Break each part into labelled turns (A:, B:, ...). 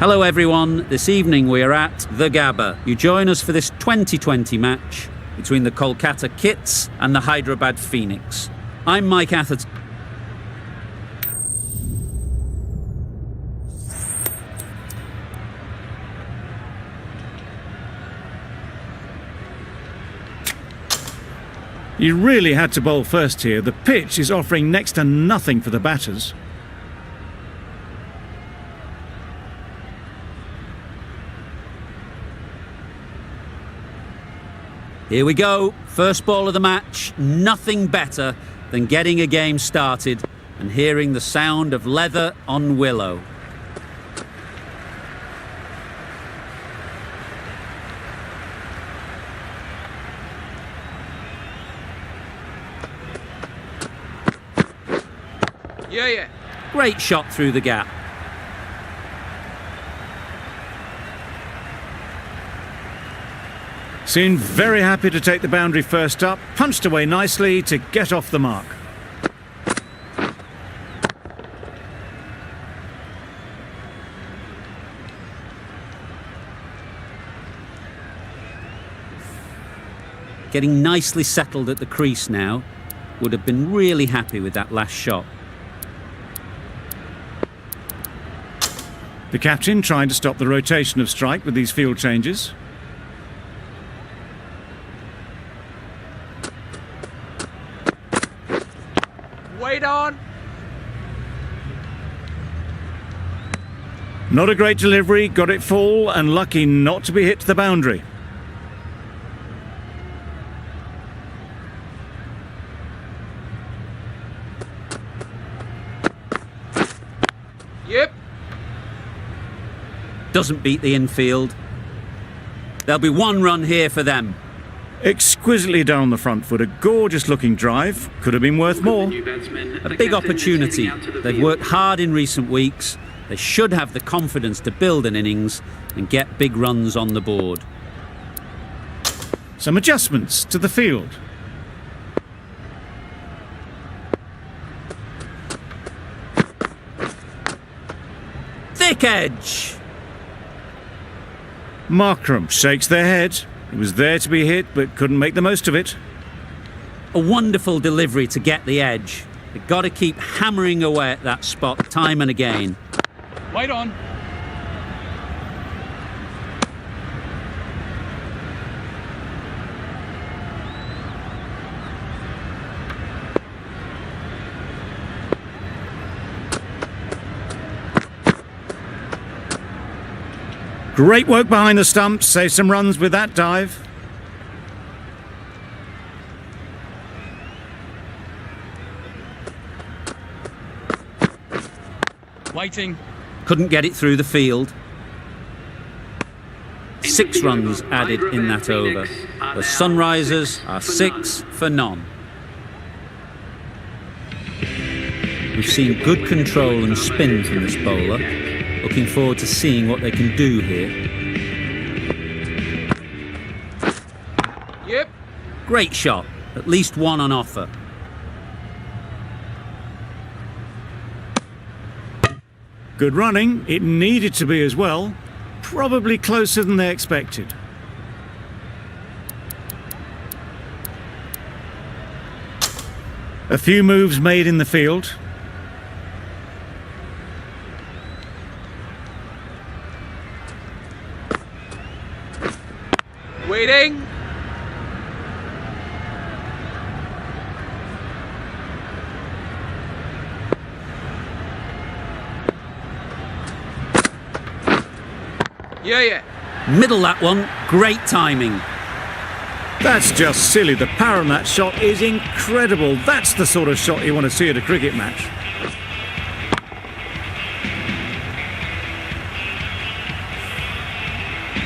A: Hello everyone, this evening we are at the Gabba. You join us for this 2020 match between the Kolkata Kits and the Hyderabad Phoenix. I'm Mike Atherton.
B: You really had to bowl first here. The pitch is offering next to nothing for the batters.
A: Here we go, first ball of the match. Nothing better than getting a game started and hearing the sound of leather on willow.
C: Yeah.
A: Great shot through the gap.
B: Seemed very happy to take the boundary first up, punched away nicely to get off the mark.
A: Getting nicely settled at the crease now. Would have been really happy with that last shot.
B: The captain trying to stop the rotation of strike with these field changes.
C: Wait on.
B: Not a great delivery, got it full and lucky not to be hit to the boundary.
C: Yep.
A: Doesn't beat the infield. There'll be one run here for them.
B: Exquisitely down the front foot, a gorgeous looking drive. Could have been worth more.
A: A big opportunity. They've worked hard in recent weeks. They should have the confidence to build an innings and get big runs on the board.
B: Some adjustments to the field.
A: Thick edge.
B: Markram shakes their head. It was there to be hit, but couldn't make the most of it.
A: A wonderful delivery to get the edge. They've got to keep hammering away at that spot time and again.
C: Wait on.
B: Great work behind the stumps, save some runs with that dive.
C: Waiting.
A: Couldn't get it through the field. 6 runs added in that over. The Sunrisers are 6 for none. We've seen good control and spin from this bowler. Looking forward to seeing what they can do here.
C: Yep.
A: Great shot. At least one on offer.
B: Good running. It needed to be as well. Probably closer than they expected. A few moves made in the field.
C: Waiting. Yeah.
A: Middle that one. Great timing.
B: That's just silly. The power on that shot is incredible. That's the sort of shot you want to see at a cricket match.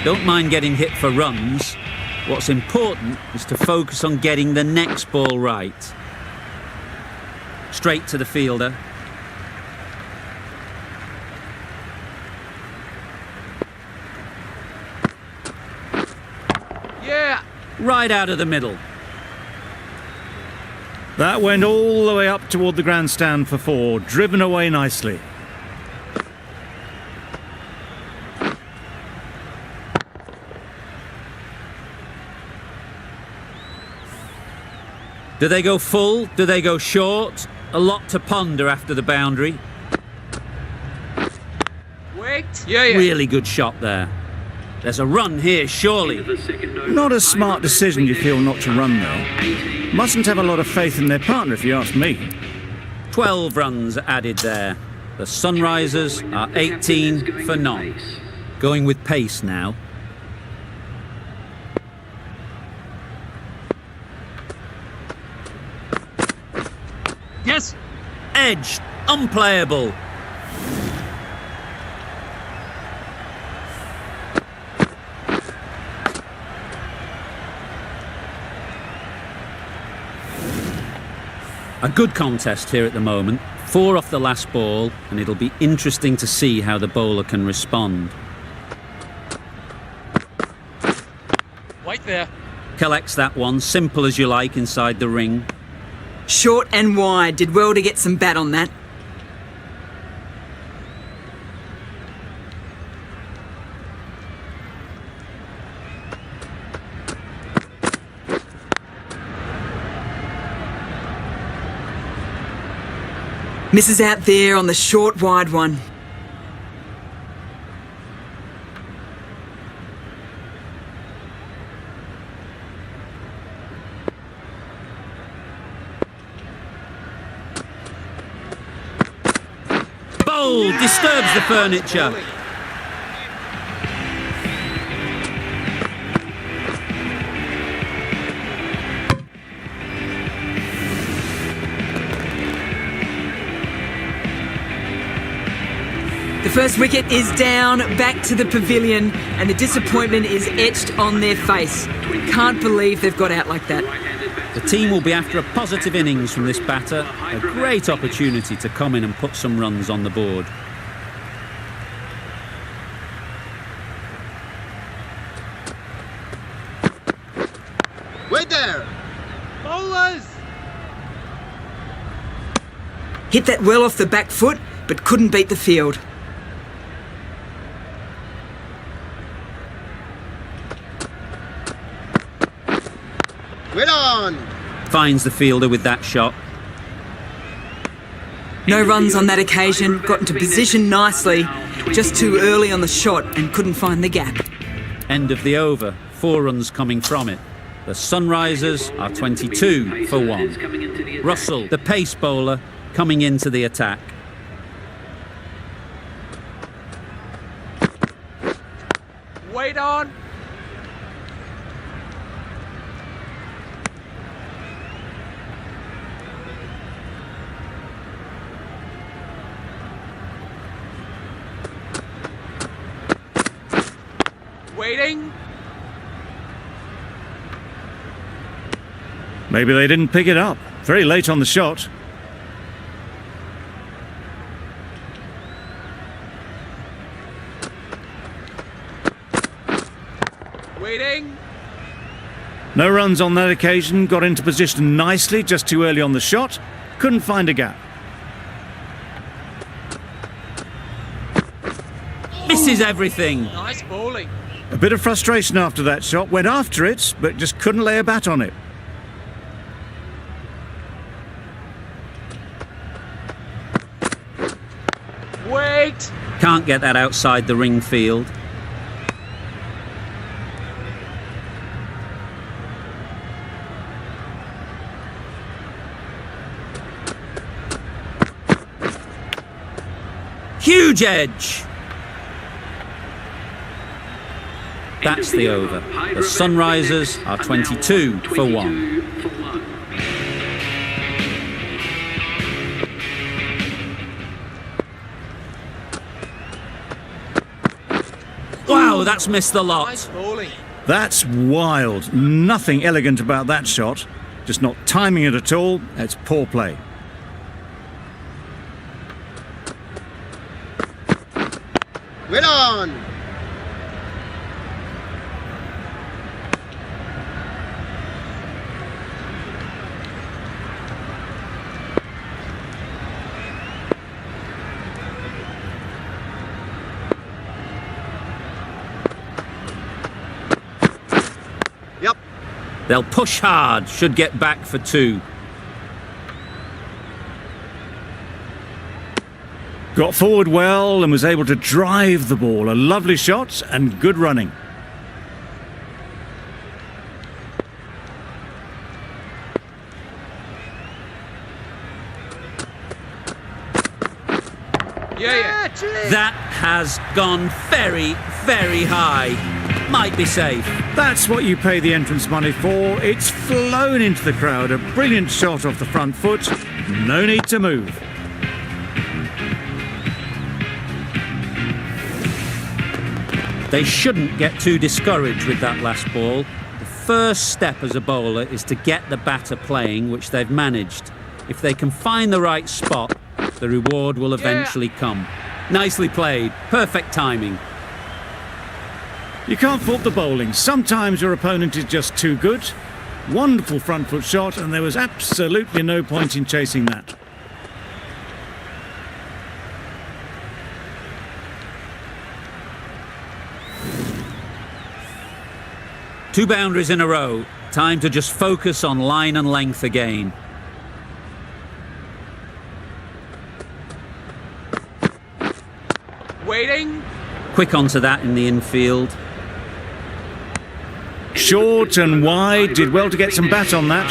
A: Don't mind getting hit for runs. What's important is to focus on getting the next ball right. Straight to the fielder.
C: Yeah.
A: Right out of the middle.
B: That went all the way up toward the grandstand for 4, driven away nicely.
A: Do they go full? Do they go short? A lot to ponder after the boundary.
C: Wait. Yeah.
A: Really good shot there. There's a run here, surely.
B: Not a smart decision, you feel, not to run there. Mustn't have a lot of faith in their partner, if you ask me.
A: 12 runs added there. The Sunrisers are 18 for none. Going with pace now.
C: Yes.
A: Edge, unplayable. A good contest here at the moment. 4 off the last ball, and it'll be interesting to see how the bowler can respond.
C: Wait there.
A: Collects that one, simple as you like, inside the ring.
D: Short and wide. Did well to get some bat on that. Misses out there on the short wide one.
A: Bold, disturbs the furniture.
D: The first wicket is down, back to the pavilion, and the disappointment is etched on their face. Can't believe they've got out like that.
A: The team will be after a positive innings from this batter. A great opportunity to come in and put some runs on the board.
E: Wait there!
C: Bowlers.
D: Hit that well off the back foot, but couldn't beat the field.
E: Wait on!
A: Finds the fielder with that shot.
D: No runs on that occasion, got into position nicely, just too early on the shot and couldn't find the gap.
A: End of the over. 4 runs coming from it. The Sunrisers are 22 for 1. Russell, the pace bowler, coming into the attack.
C: Wait on. Waiting.
B: Maybe they didn't pick it up. Very late on the shot.
C: Waiting.
B: No runs on that occasion. Got into position nicely, just too early on the shot. Couldn't find a gap.
A: Misses everything.
C: Nice bowling.
B: A bit of frustration after that shot. Went after it, but just couldn't lay a bat on it.
C: Wait.
A: Can't get that outside the ring field. Huge edge. That's the over. The Sunrisers are 22 for 1. Wow, that's missed the
C: Nice
A: lot.
C: bowling.
B: That's wild. Nothing elegant about that shot. Just not timing it at all. It's poor play.
E: Wait on! Yep.
A: They'll push hard, should get back for 2.
B: Got forward well and was able to drive the ball. A lovely shot and good running.
C: Yeah.
A: That has gone very, very high. Might be safe.
B: That's what you pay the entrance money for. It's flown into the crowd. A brilliant shot off the front foot. No need to move.
A: They shouldn't get too discouraged with that last ball. The first step as a bowler is to get the batter playing, which they've managed. If they can find the right spot, the reward will eventually come. Nicely played. Perfect timing.
B: You can't fault the bowling. Sometimes your opponent is just too good. Wonderful front foot shot, and there was absolutely no point in chasing that.
A: Two boundaries in a row. Time to just focus on line and length again.
C: Waiting.
A: Quick onto that in the infield.
B: Short and wide, did well to get some bat on that.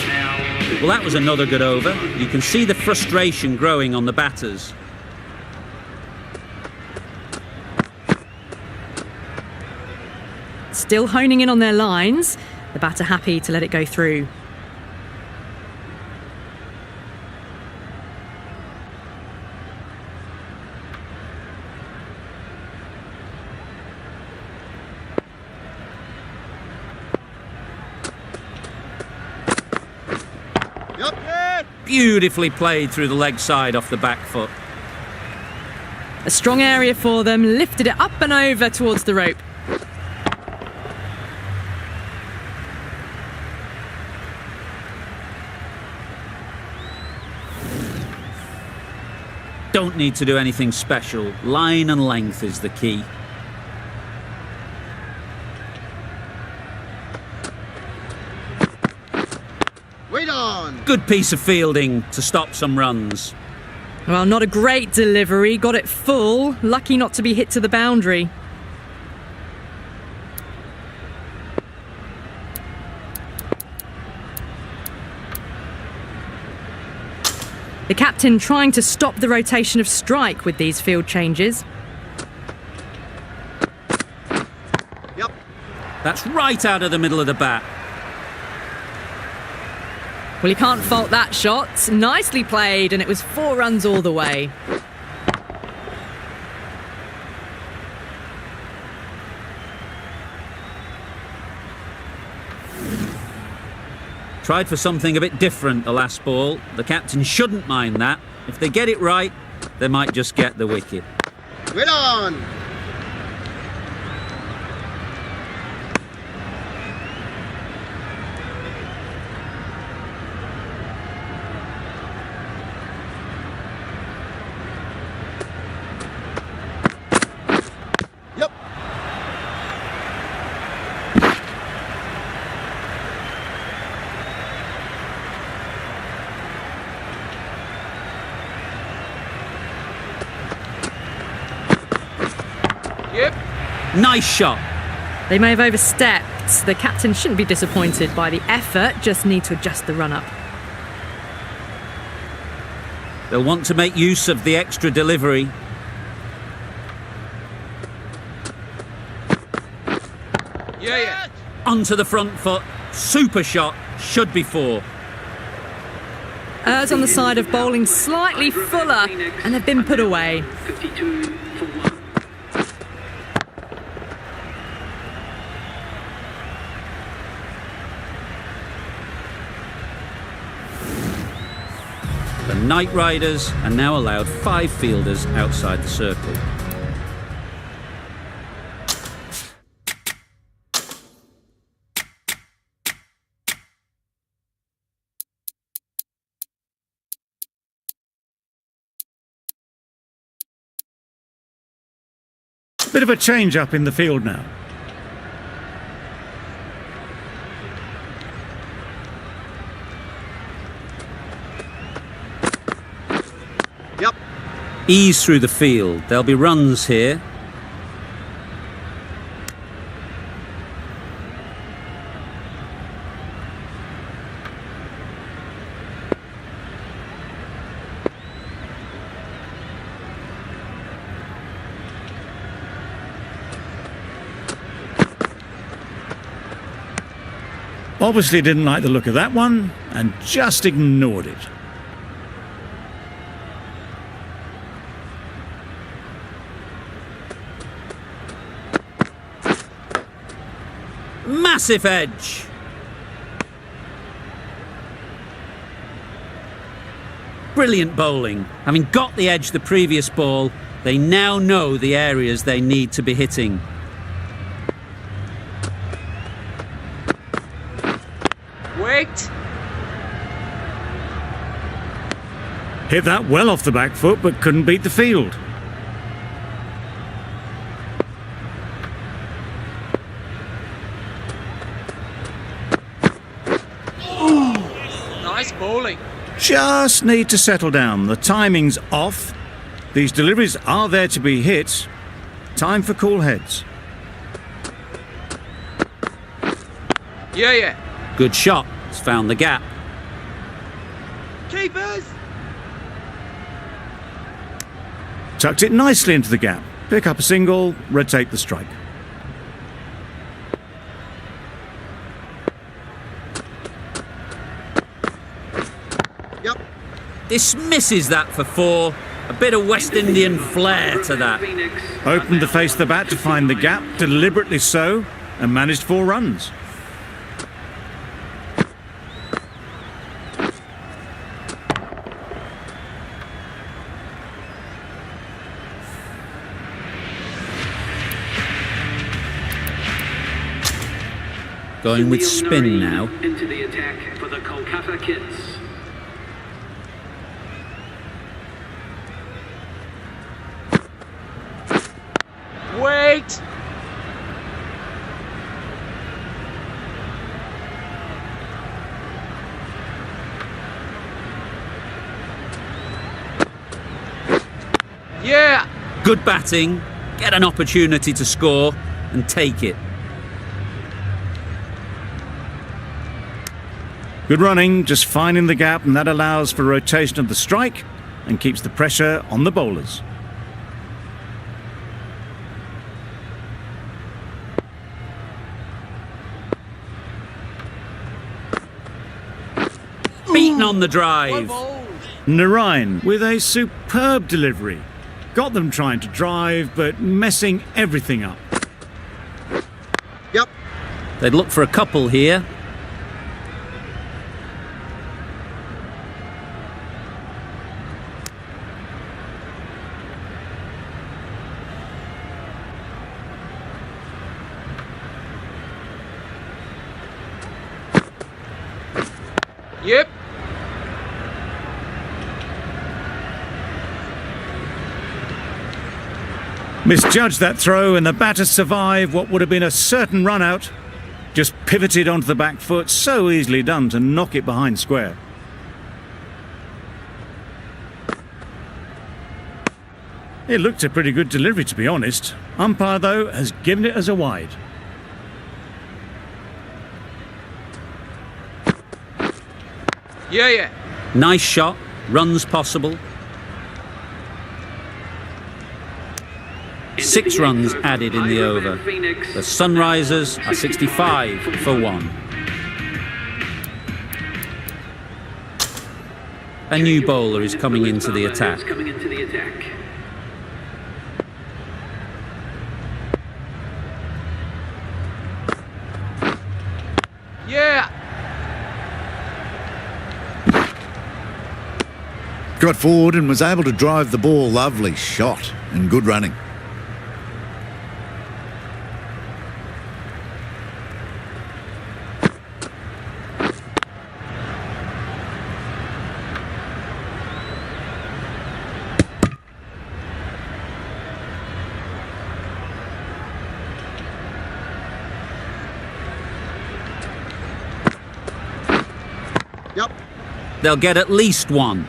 A: Well, that was another good over. You can see the frustration growing on the batters.
F: Still honing in on their lines. The batter happy to let it go through.
A: Beautifully played through the leg side off the back foot.
F: A strong area for them, lifted it up and over towards the rope.
A: Don't need to do anything special. Line and length is the key.
E: Wait on.
A: Good piece of fielding to stop some runs.
F: Well, not a great delivery. Got it full. Lucky not to be hit to the boundary. The captain trying to stop the rotation of strike with these field changes.
E: Yep.
A: That's right out of the middle of the bat.
F: Well, you can't fault that shot. Nicely played, and it was 4 runs all the way.
A: Tried for something a bit different the last ball. The captain shouldn't mind that. If they get it right, they might just get the wicket.
E: Wait on. Yep.
C: Yep.
A: Nice shot.
F: They may have overstepped. The captain shouldn't be disappointed by the effort, just need to adjust the run-up.
A: They'll want to make use of the extra delivery.
C: Yeah.
A: Onto the front foot. Super shot. Should be 4.
F: Errs on the side of bowling slightly fuller, and they've been put away.
A: The Night Riders are now allowed 5 fielders outside the circle.
B: Bit of a change up in the field now.
E: Yep.
A: Ease through the field. There'll be runs here.
B: Obviously didn't like the look of that one and just ignored it.
A: Massive edge. Brilliant bowling. Having got the edge the previous ball, they now know the areas they need to be hitting.
C: Wait.
B: Hit that well off the back foot, but couldn't beat the field.
C: Nice bowling.
B: Just need to settle down. The timing's off. These deliveries are there to be hit. Time for cool heads.
C: Yeah, yeah.
A: Good shot. It's found the gap.
E: Keepers!
B: Tucked it nicely into the gap. Pick up a single, rotate the strike.
E: Yep.
A: Dismisses that for 4. A bit of West Indian flair to that.
B: Opened to face the bat to find the gap, deliberately so, and managed 4 runs.
A: Going with spin now.
G: Into the attack for the Kolkata Kids.
C: Wait. Yeah.
A: Good batting. Get an opportunity to score and take it.
B: Good running, just finding the gap, and that allows for rotation of the strike and keeps the pressure on the bowlers.
A: Beaten on the drive.
B: Narayan with a superb delivery. Got them trying to drive, but messing everything up.
E: Yep.
A: They'd look for a couple here.
C: Yep.
B: Misjudged that throw, and the batter survived what would have been a certain run out. Just pivoted onto the back foot, so easily done to knock it behind square. It looked a pretty good delivery, to be honest. Umpire, though, has given it as a wide.
C: Yeah, yeah.
A: Nice shot. Runs possible. 6 runs added in the over. The Sunrisers are 65 for 1. A new bowler is coming into the attack.
C: Yeah.
H: Got forward and was able to drive the ball. Lovely shot and good running.
E: Yep.
A: They'll get at least 1.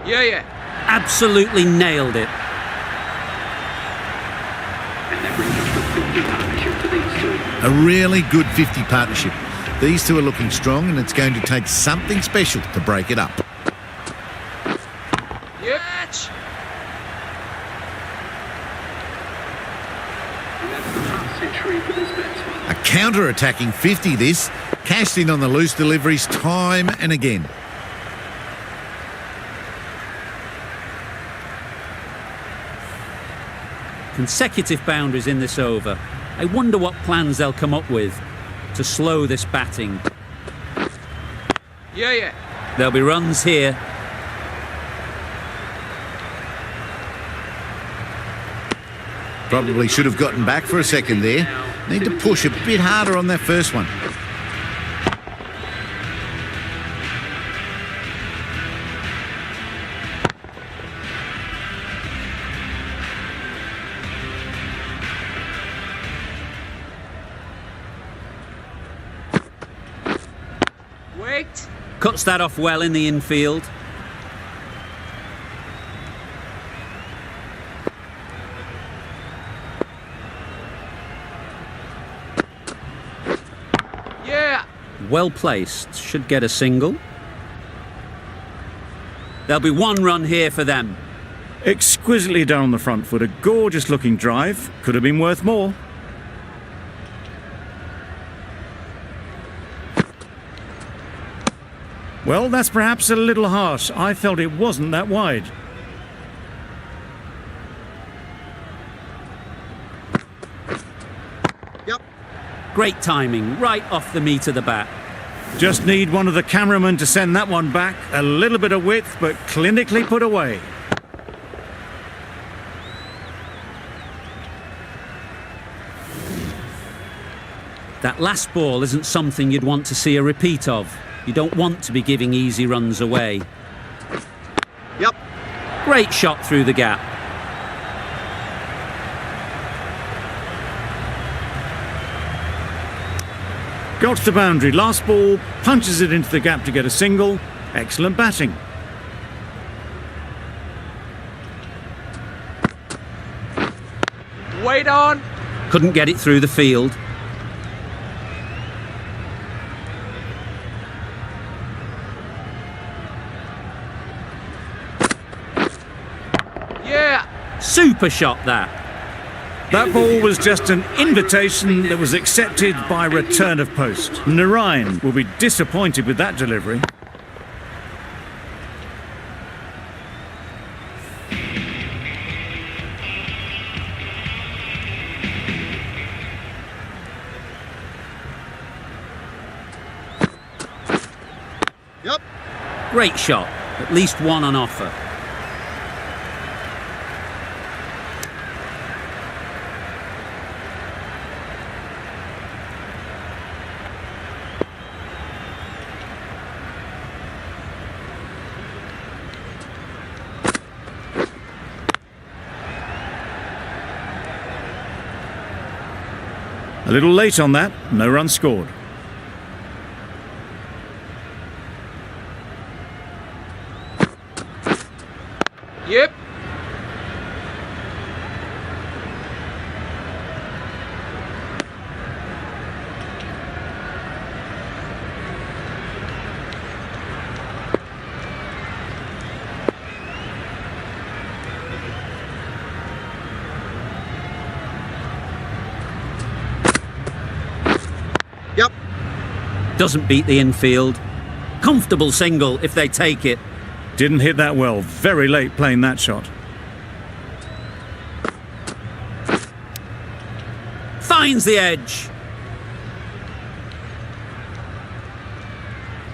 C: Yeah, yeah.
A: Absolutely nailed it.
G: And that brings up the 50 partnership for these two.
H: A really good 50 partnership. These two are looking strong, and it's going to take something special to break it up.
C: Yep.
G: And that's the half century for this batsman.
H: A counter-attacking 50 this, cashed in on the loose deliveries time and again.
A: Consecutive boundaries in this over. I wonder what plans they'll come up with to slow this batting.
C: Yeah, yeah.
A: There'll be runs here.
H: Probably should have gotten back for a second there. Need to push a bit harder on that first one.
C: Wait.
A: Cuts that off well in the infield.
C: Yeah.
A: Well placed. Should get a single. There'll be one run here for them.
B: Exquisitely done on the front foot. A gorgeous looking drive. Could have been worth more. Well, that's perhaps a little harsh. I felt it wasn't that wide.
E: Yep.
A: Great timing, right off the meat of the bat.
B: Just need one of the cameramen to send that one back. A little bit of width, but clinically put away.
A: That last ball isn't something you'd want to see a repeat of. You don't want to be giving easy runs away.
E: Yep.
A: Great shot through the gap.
B: Got to the boundary. Last ball, punches it into the gap to get a single. Excellent batting.
C: Wait on.
A: Couldn't get it through the field.
C: Yeah.
A: Super shot that.
B: That ball was just an invitation that was accepted by return of post. Narayan will be disappointed with that delivery.
E: Yep.
A: Great shot. At least one on offer.
B: A little late on that, no run scored.
C: Yep.
E: Yep.
A: Doesn't beat the infield. Comfortable single if they take it.
B: Didn't hit that well. Very late playing that shot.
A: Finds the edge.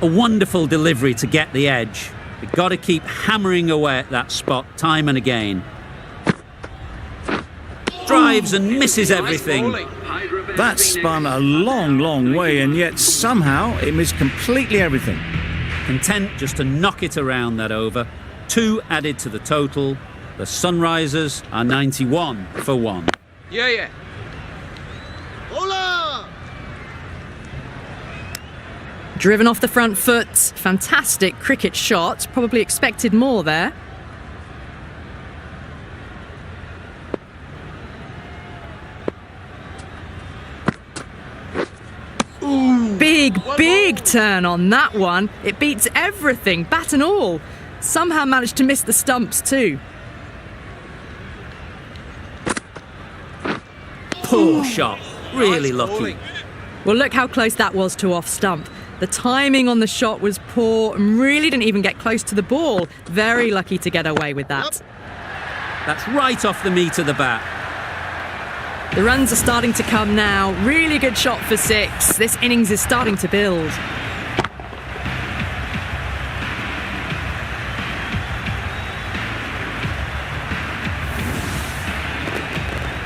A: A wonderful delivery to get the edge. You've got to keep hammering away at that spot time and again. Drives and misses everything.
C: Nice bowling.
B: That spun a long, long way, and yet somehow it missed completely everything.
A: Content just to knock it around that over. 2 added to the total. The Sunrisers are 91 for 1.
C: Yeah, yeah.
E: Bowler.
F: Driven off the front foot. Fantastic cricket shot. Probably expected more there. Big turn on that one. It beats everything, bat and all. Somehow managed to miss the stumps too.
A: Poor shot. Really
C: Nice
A: lucky.
C: bowling.
F: Well, look how close that was to off stump. The timing on the shot was poor and really didn't even get close to the ball. Very lucky to get away with that.
A: That's right off the meat of the bat.
F: The runs are starting to come now. Really good shot for 6. This innings is starting to build.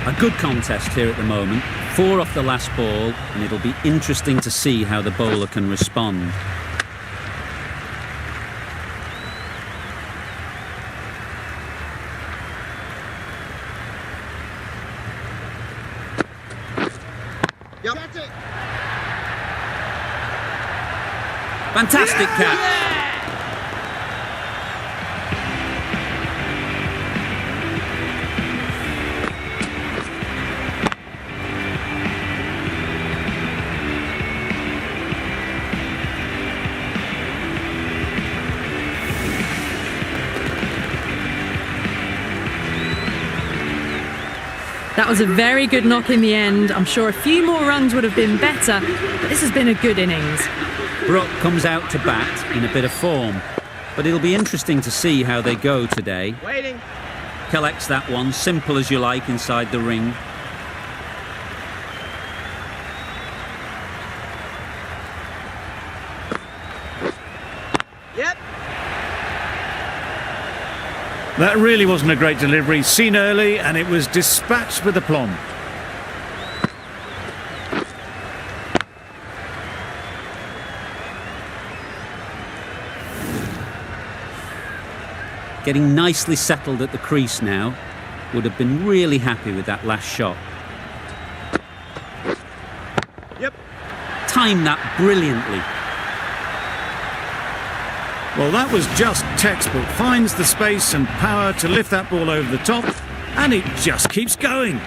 A: A good contest here at the moment. 4 off the last ball, and it'll be interesting to see how the bowler can respond.
E: Yep. That's it.
A: Fantastic catch.
F: That was a very good knock in the end. I'm sure a few more runs would have been better, but this has been a good innings.
A: Brook comes out to bat in a bit of form, but it'll be interesting to see how they go today.
C: Waiting.
A: Collects that one, simple as you like, inside the ring.
C: Yep.
B: That really wasn't a great delivery. Seen early, and it was dispatched with aplomb.
A: Getting nicely settled at the crease now. Would have been really happy with that last shot.
C: Yep.
A: Timed that brilliantly.
B: Well, that was just textbook. Finds the space and power to lift that ball over the top, and it just keeps going.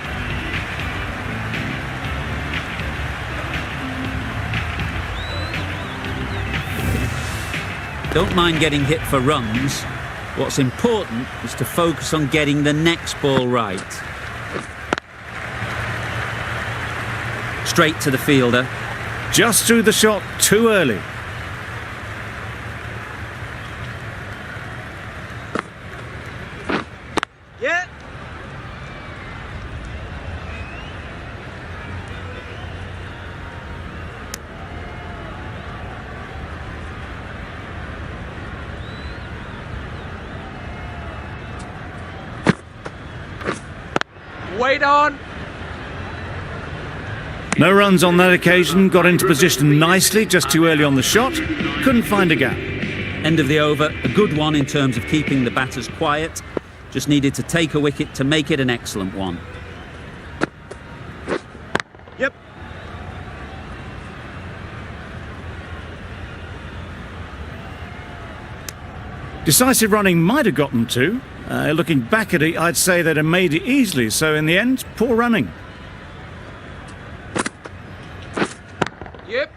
A: Don't mind getting hit for runs. What's important is to focus on getting the next ball right. Straight to the fielder.
B: Just threw the shot too early.
C: Yeah. Wait on.
B: No runs on that occasion. Got into position nicely, just too early on the shot. Couldn't find a gap.
A: End of the over. A good one in terms of keeping the batters quiet. Just needed to take a wicket to make it an excellent one.
C: Yep.
B: Decisive running might have got them to. Looking back at it, I'd say they'd have made it easily. So in the end, poor running.
C: Yep.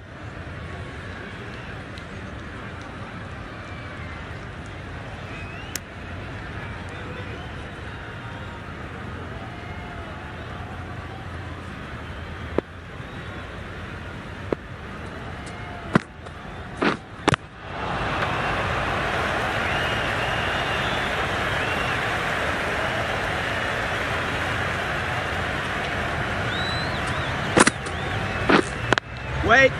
C: Wait.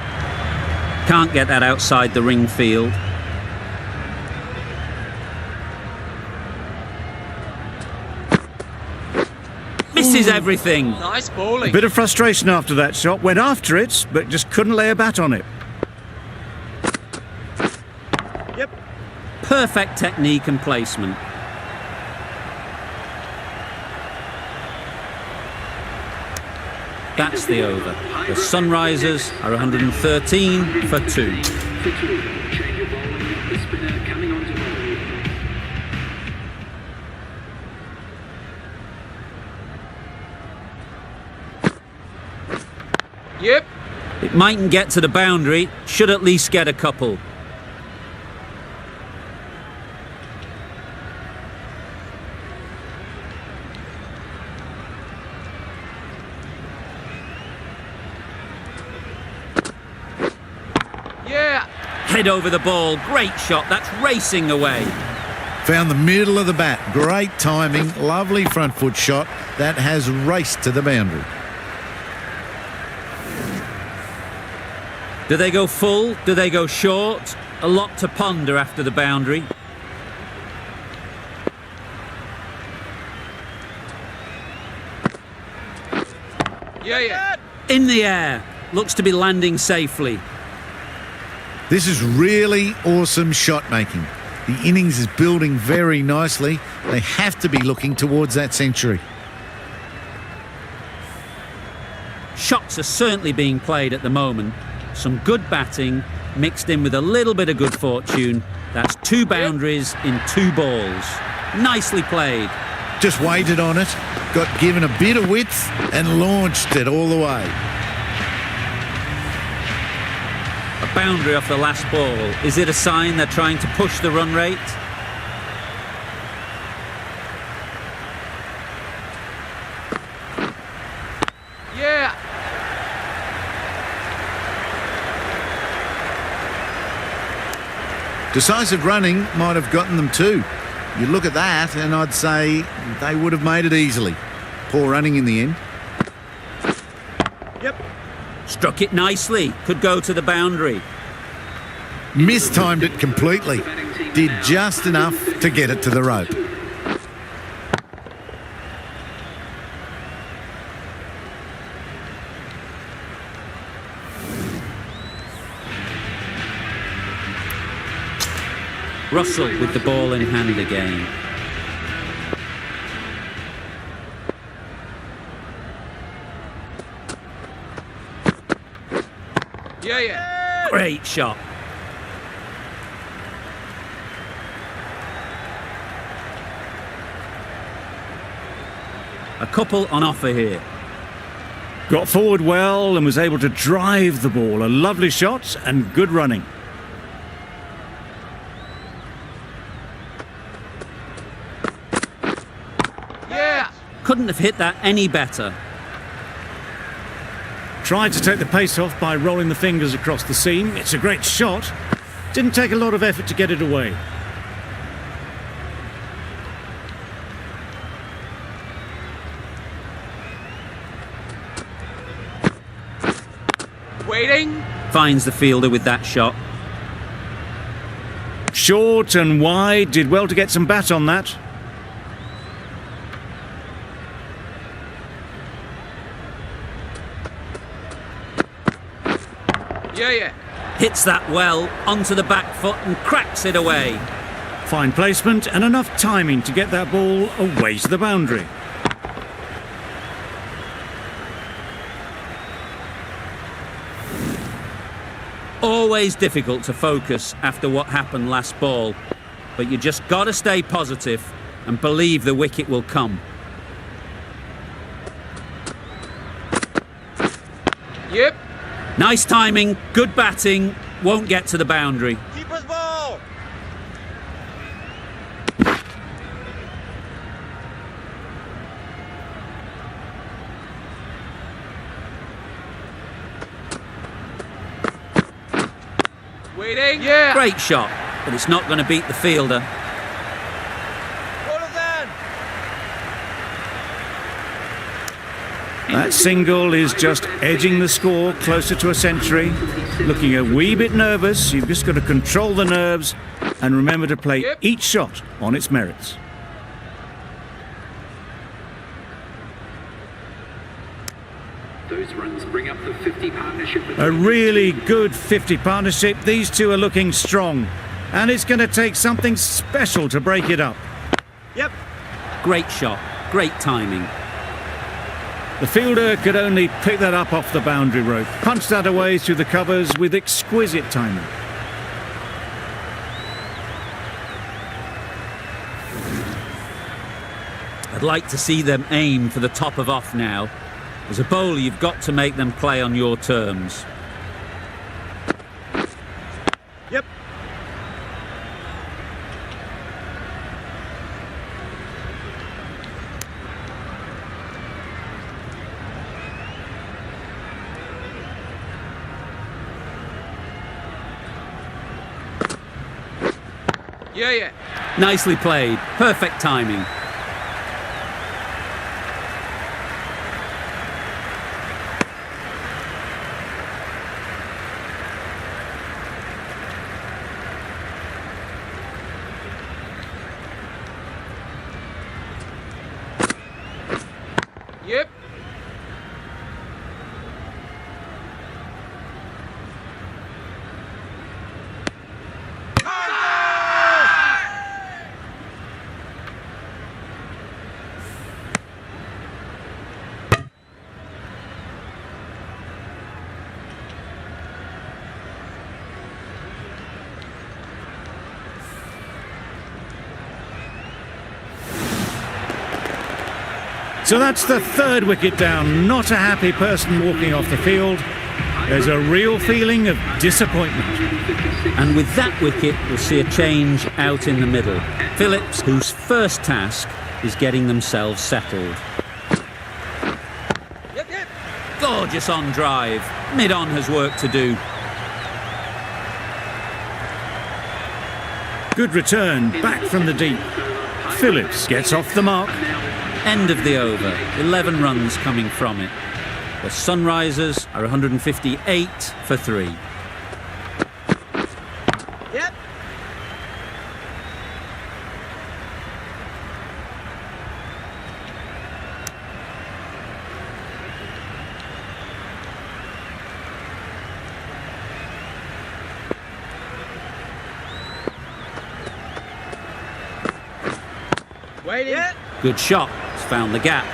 A: Can't get that outside the ring field. Misses everything.
C: Nice
B: A
C: bowling.
B: bit of frustration after that shot. Went after it, but just couldn't lay a bat on it.
C: Yep.
A: Perfect technique and placement. That's the over. The Sunrisers are 113 for 2.
G: for 2. Change your bowling. The spinner coming on to bowl.
C: Yep.
A: It mightn't get to the boundary, should at least get a couple.
C: Yeah.
A: Head over the ball, great shot, that's racing away.
H: Found the middle of the bat. Great timing, lovely front foot shot. That has raced to the boundary.
A: Do they go full? Do they go short? A lot to ponder after the boundary.
C: Yeah.
A: In the air, looks to be landing safely.
H: This is really awesome shot making. The innings is building very nicely. They have to be looking towards that century.
A: Shots are certainly being played at the moment. Some good batting mixed in with a little bit of good fortune. That's 2 boundaries in 2 balls. Nicely played.
H: Just waited on it, got given a bit of width and launched it all the way.
A: A boundary off the last ball. Is it a sign they're trying to push the run rate?
C: Yeah.
H: Decisive running might have gotten them too. You look at that and I'd say they would have made it easily. Poor running in the end.
C: Yep.
A: Struck it nicely. Could go to the boundary.
H: Mistimed it completely. Did just enough to get it to the rope.
A: Russell with the ball in hand again.
C: Yeah.
A: Great shot. A couple on offer here.
B: Got forward well and was able to drive the ball. A lovely shot and good running.
C: Yeah.
A: Couldn't have hit that any better.
B: Tried to take the pace off by rolling the fingers across the seam. It's a great shot. Didn't take a lot of effort to get it away.
C: Waiting.
A: Finds the fielder with that shot.
B: Short and wide. Did well to get some bat on that.
C: Yeah.
A: Hits that well onto the back foot and cracks it away.
B: Fine placement and enough timing to get that ball away to the boundary.
A: Always difficult to focus after what happened last ball, but you just got to stay positive and believe the wicket will come.
C: Yep.
A: Nice timing, good batting, won't get to the boundary.
C: Keeper's ball. Waiting. Yeah.
A: Great shot, but it's not going to beat the fielder.
C: Bowler's in.
B: That single is just edging the score closer to a century. Looking a wee bit nervous. You've just got to control the nerves and remember to play
C: Yep.
B: each shot on its merits.
G: Those runs bring up the 50 partnership.
B: A really good 50 partnership. These two are looking strong. And it's going to take something special to break it up.
C: Yep.
A: Great shot, great timing.
B: The fielder could only pick that up off the boundary rope. Punched that away through the covers with exquisite timing.
A: I'd like to see them aim for the top of off now. As a bowler, you've got to make them play on your terms.
C: Yep. Yeah.
A: Nicely played. Perfect timing.
C: Yep.
B: So that's the third wicket down. Not a happy person walking off the field. There's a real feeling of disappointment.
A: And with that wicket, we'll see a change out in the middle. Phillips, whose first task is getting themselves settled.
C: Yep.
A: Gorgeous on drive. Mid-on has work to do.
B: Good return, back from the deep. Phillips gets off the mark.
A: End of the over. 11 runs coming from it. The Sunrisers are 158 for 3.
C: Yep. Waiting. Yep.
A: Good shot. It's found the gap.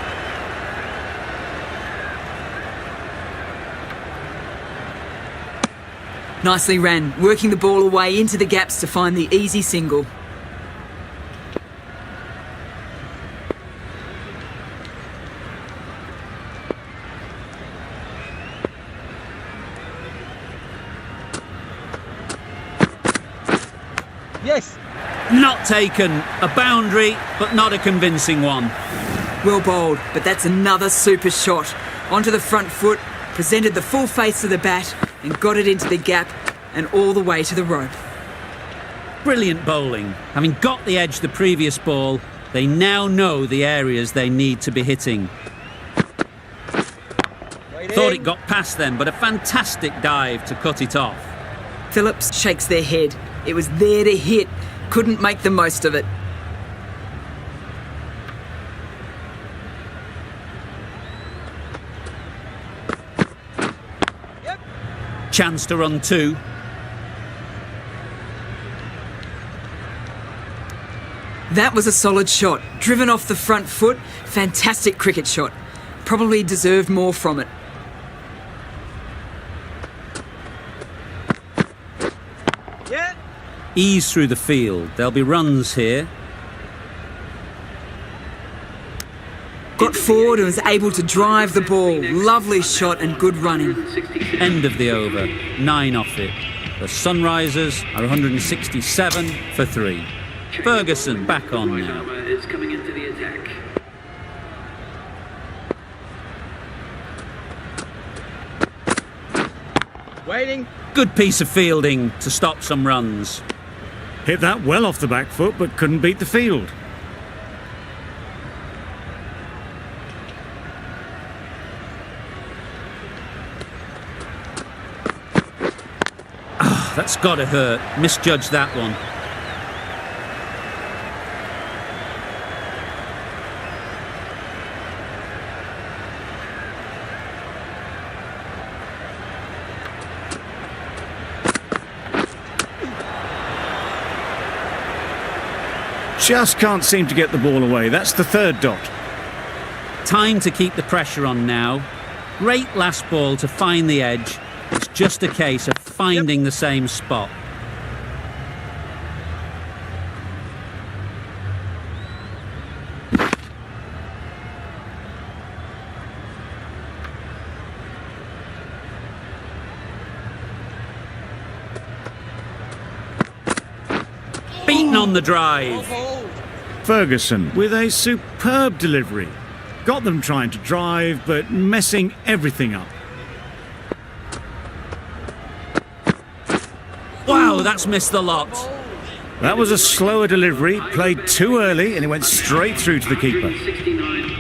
D: Nicely ran, working the ball away into the gaps to find the easy single.
C: Yes.
A: Not taken. A boundary, but not a convincing one.
D: Well bowled, but that's another super shot. Onto the front foot, presented the full face of the bat and got it into the gap and all the way to the rope.
A: Brilliant bowling. Having got the edge the previous ball, they now know the areas they need to be hitting.
C: Waiting.
A: Thought it got past them, but a fantastic dive to cut it off.
D: Phillips shakes their head. It was there to hit. Couldn't make the most of it.
C: Yep.
A: Chance to run 2.
D: That was a solid shot. Driven off the front foot. Fantastic cricket shot. Probably deserved more from it.
C: Yeah.
A: Ease through the field. There'll be runs here.
D: Got forward and was able to drive the ball. Lovely shot and good running.
A: End of the over. 9 off it. The Sunrisers are 167 for 3. Ferguson back on now.
G: Is coming into the attack.
C: Waiting.
A: Good piece of fielding to stop some runs.
B: Hit that well off the back foot, but couldn't beat the field.
A: That's got to hurt. Misjudged that one.
B: Just can't seem to get the ball away. That's the third dot.
A: Time to keep the pressure on now. Great last ball to find the edge. It's just a case of finding the same spot. Beaten on the drive.
B: Ferguson with a superb delivery. Got them trying to drive, but messing everything up.
A: Wow, that's missed the lot.
B: That was a slower delivery, played too early, and it went straight through to the keeper.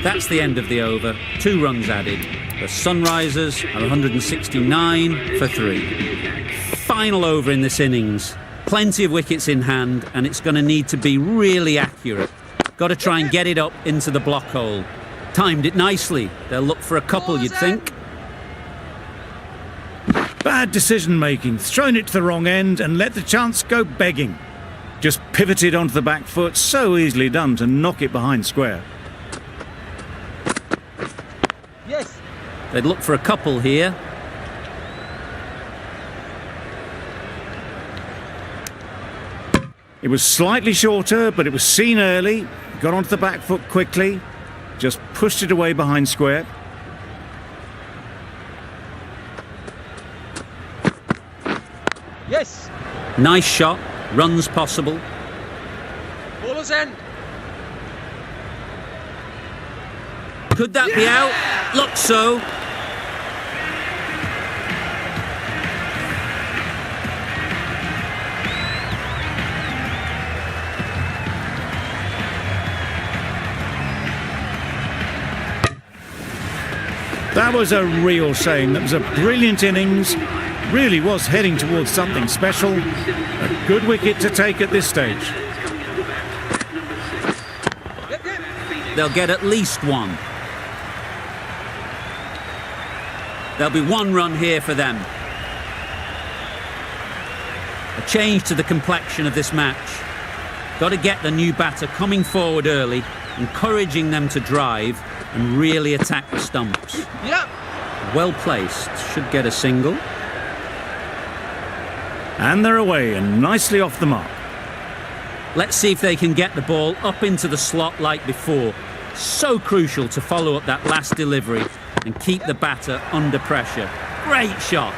A: That's the end of the over. 2 runs added. The Sunrisers are 169 for 3. Final over in this innings. Plenty of wickets in hand, and it's going to need to be really accurate. Got to try and get it up into the block hole. Timed it nicely. They'll look for a couple, you'd think.
B: Bad decision making, thrown it to the wrong end and let the chance go begging. Just pivoted onto the back foot, so easily done to knock it behind square.
C: Yes.
A: They'd look for a couple here.
B: It was slightly shorter, but it was seen early, got onto the back foot quickly, just pushed it away behind square.
C: Yes.
A: Nice shot. Runs possible.
C: Bowler's end.
A: Could that be out? Looks so.
B: That was a real shame. That was a brilliant innings. Really was heading towards something special. A good wicket to take at this stage.
A: They'll get at least 1. There'll be 1 run here for them. A change to the complexion of this match. Got to get the new batter coming forward early, encouraging them to drive and really attack the stumps.
C: Yep.
A: Well placed. Should get a single.
B: And they're away and nicely off the mark.
A: Let's see if they can get the ball up into the slot like before. So crucial to follow up that last delivery and keep the batter under pressure. Great shot.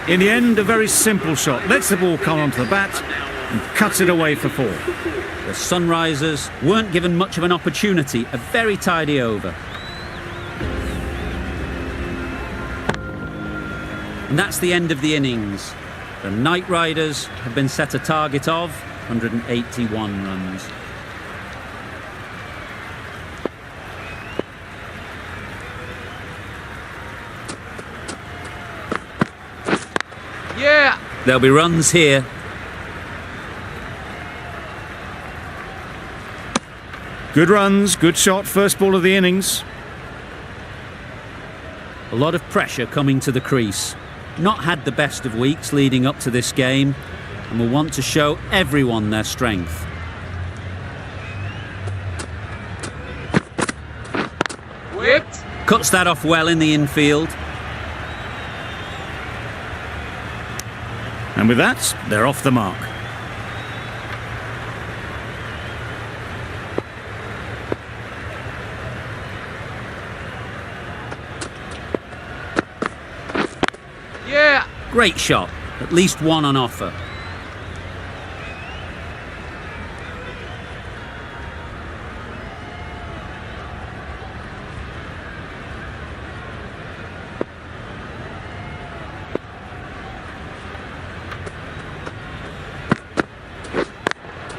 B: In the end, a very simple shot. Lets the ball come onto the bat and cuts it away for 4.
A: The Sunrisers weren't given much of an opportunity. A very tidy over. And that's the end of the innings. The Knight Riders have been set a target of 181 runs.
C: Yeah.
A: There'll be runs here.
B: Good runs, good shot, first ball of the innings.
A: A lot of pressure coming to the crease. Not had the best of weeks leading up to this game and will want to show everyone their strength.
C: Whipped.
A: Cuts that off well in the infield.
B: And with that, they're off the mark.
C: Yeah.
A: Great shot. At least 1 on offer.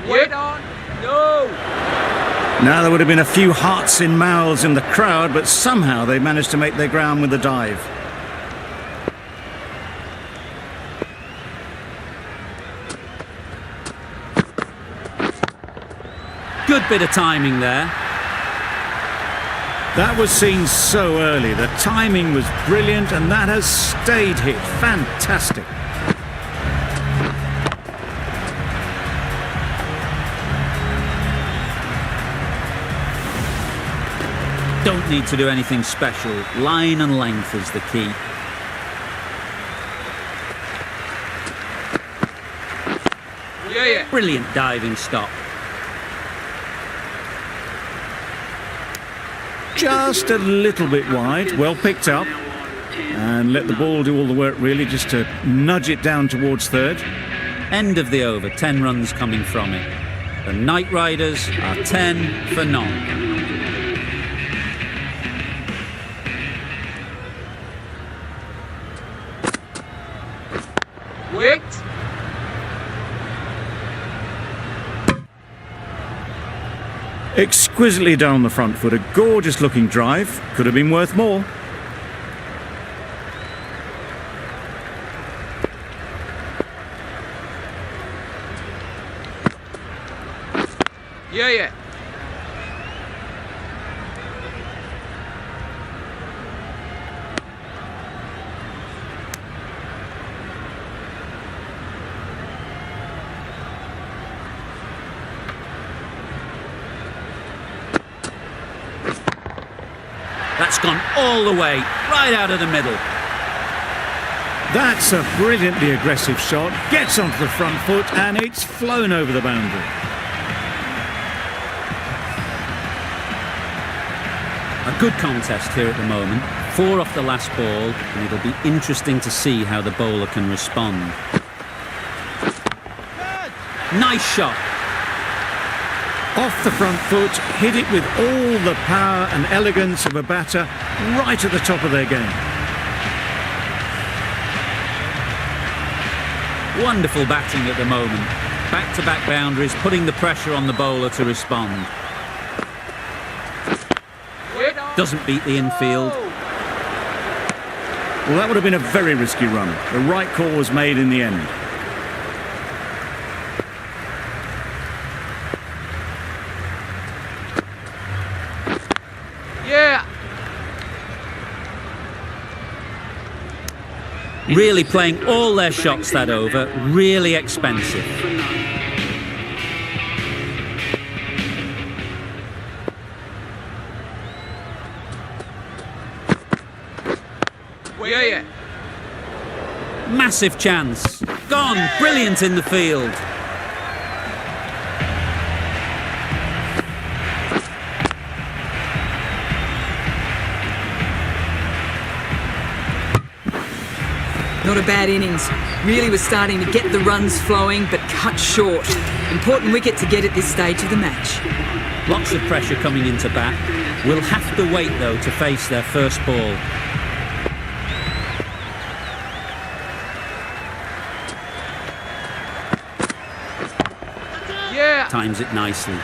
C: Wait on. No.
B: Now there would have been a few hearts in mouths in the crowd, but somehow they managed to make their ground with the dive.
A: Good bit of timing there.
B: That was seen so early. The timing was brilliant and that has stayed hit. Fantastic.
A: Don't need to do anything special. Line and length is the key.
C: Yeah.
A: Brilliant diving stop.
B: Just a little bit wide, well picked up. And let the ball do all the work really, just to nudge it down towards third.
A: End of the over, 10 runs coming from it. The Night Riders are 10 for none.
C: Wait.
B: Exquisitely down the front foot, a gorgeous looking drive. Could have been worth more.
C: Yeah, yeah.
A: That's gone all the way, right out of the middle.
B: That's a brilliantly aggressive shot. Gets onto the front foot and it's flown over the boundary.
A: A good contest here at the moment. 4 off the last ball, and it'll be interesting to see how the bowler can respond. Nice shot.
B: Off the front foot, hit it with all the power and elegance of a batter right at the top of their game.
A: Wonderful batting at the moment. Back-to-back boundaries, putting the pressure on the bowler to respond. Doesn't beat the infield.
B: Well, that would have been a very risky run. The right call was made in the end.
C: Yeah.
A: Really playing all their shots that over. Really expensive.
C: Yeah, yeah.
A: Massive chance. Gone. Brilliant in the field.
D: Not a bad innings. Really was starting to get the runs flowing, but cut short. Important wicket to get at this stage of the match.
A: Lots of pressure coming into bat. Will have to wait, though, to face their first ball.
C: Yeah.
A: Times it nicely.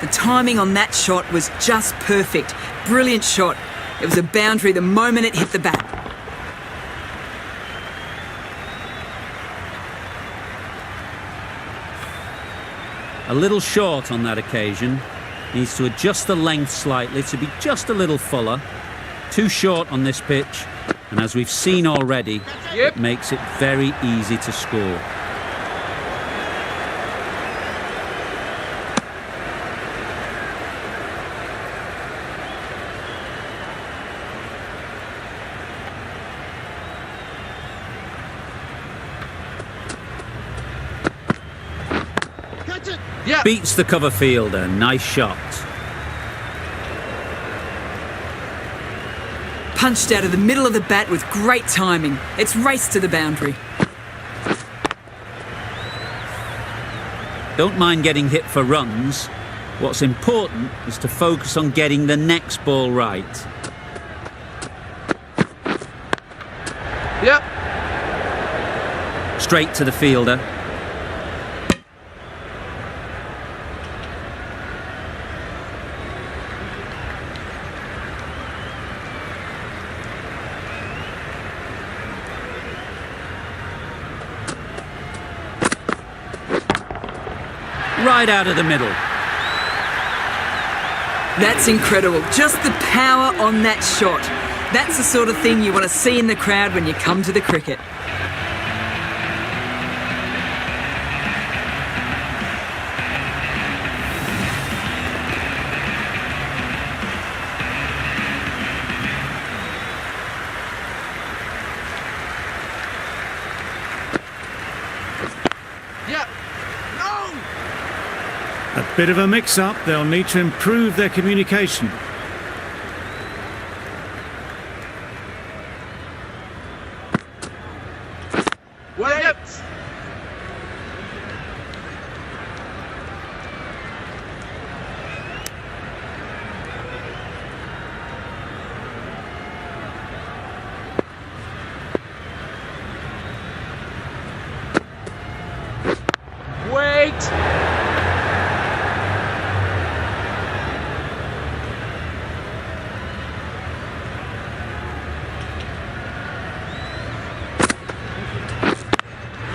D: The timing on that shot was just perfect. Brilliant shot. It was a boundary the moment it hit the bat.
A: A little short on that occasion. Needs to adjust the length slightly to be just a little fuller. Too short on this pitch. And as we've seen already,
C: Yep.
A: it makes it very easy to score.
E: Catch it.
C: Yeah.
A: Beats the cover fielder. Nice shot.
D: Punched out of the middle of the bat with great timing. It's raced to the boundary.
A: Don't mind getting hit for runs. What's important is to focus on getting the next ball right.
C: Yep.
A: Straight to the fielder. Right out of the middle.
D: That's incredible. Just the power on that shot. That's the sort of thing you want to see in the crowd when you come to the cricket.
C: Yeah. No.
B: A bit of a mix-up. They'll need to improve their communication.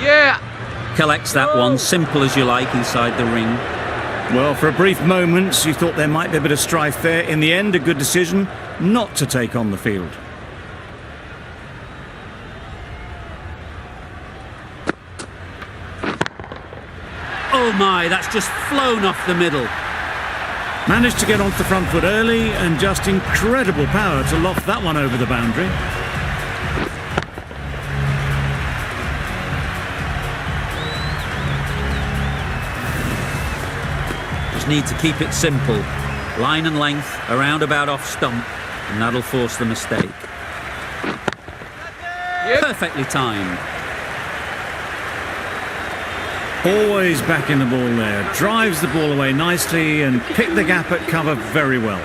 C: Yeah.
A: Collects that one, simple as you like, inside the ring.
B: Well, for a brief moment, you thought there might be a bit of strife there. In the end, a good decision not to take on the field.
A: Oh my, that's just flown off the middle.
B: Managed to get onto the front foot early and just incredible power to loft that one over the boundary.
A: Just need to keep it simple. Line and length, around about off stump, and that'll force the mistake.
C: Yep.
A: Perfectly timed.
B: Always back in the ball there. Drives the ball away nicely and picked the gap at cover very well.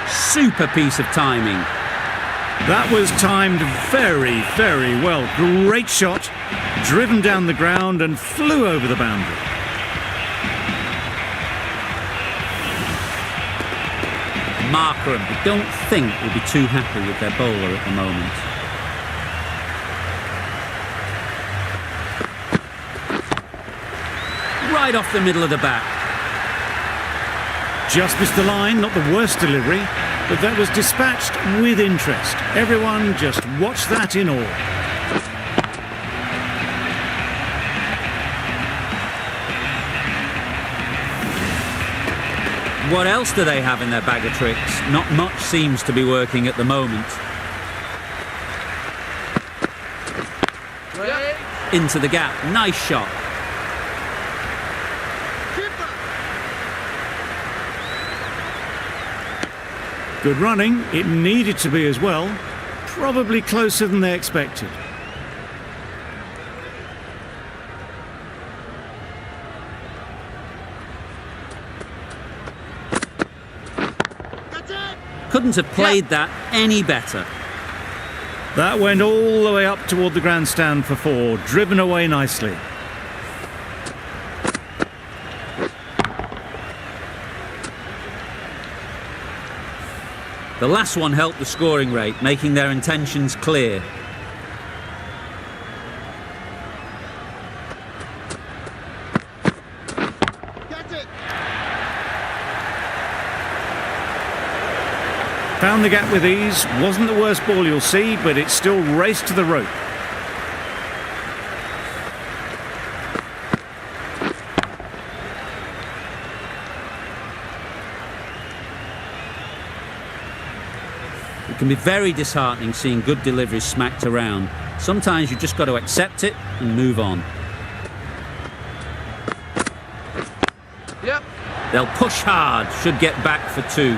A: Super piece of timing.
B: That was timed very, very well. Great shot, driven down the ground and flew over the boundary.
A: Markram, I don't think will be too happy with their bowler at the moment. Right off the middle of the bat.
B: Just missed the line, not the worst delivery, but that was dispatched with interest. Everyone just watched that in awe.
A: What else do they have in their bag of tricks? Not much seems to be working at the moment.
C: Yep.
A: Into the gap, nice shot.
B: Good running, it needed to be as well. Probably closer than they expected.
A: Couldn't have played that any better.
B: That went all the way up toward the grandstand for four, driven away nicely.
A: The last one helped the scoring rate, making their intentions clear.
E: That's it.
B: Found the gap with ease. Wasn't the worst ball you'll see, but it still raced to the rope.
A: It can be very disheartening seeing good deliveries smacked around. Sometimes you've just got to accept it and move on.
C: Yep.
A: They'll push hard, should get back for two.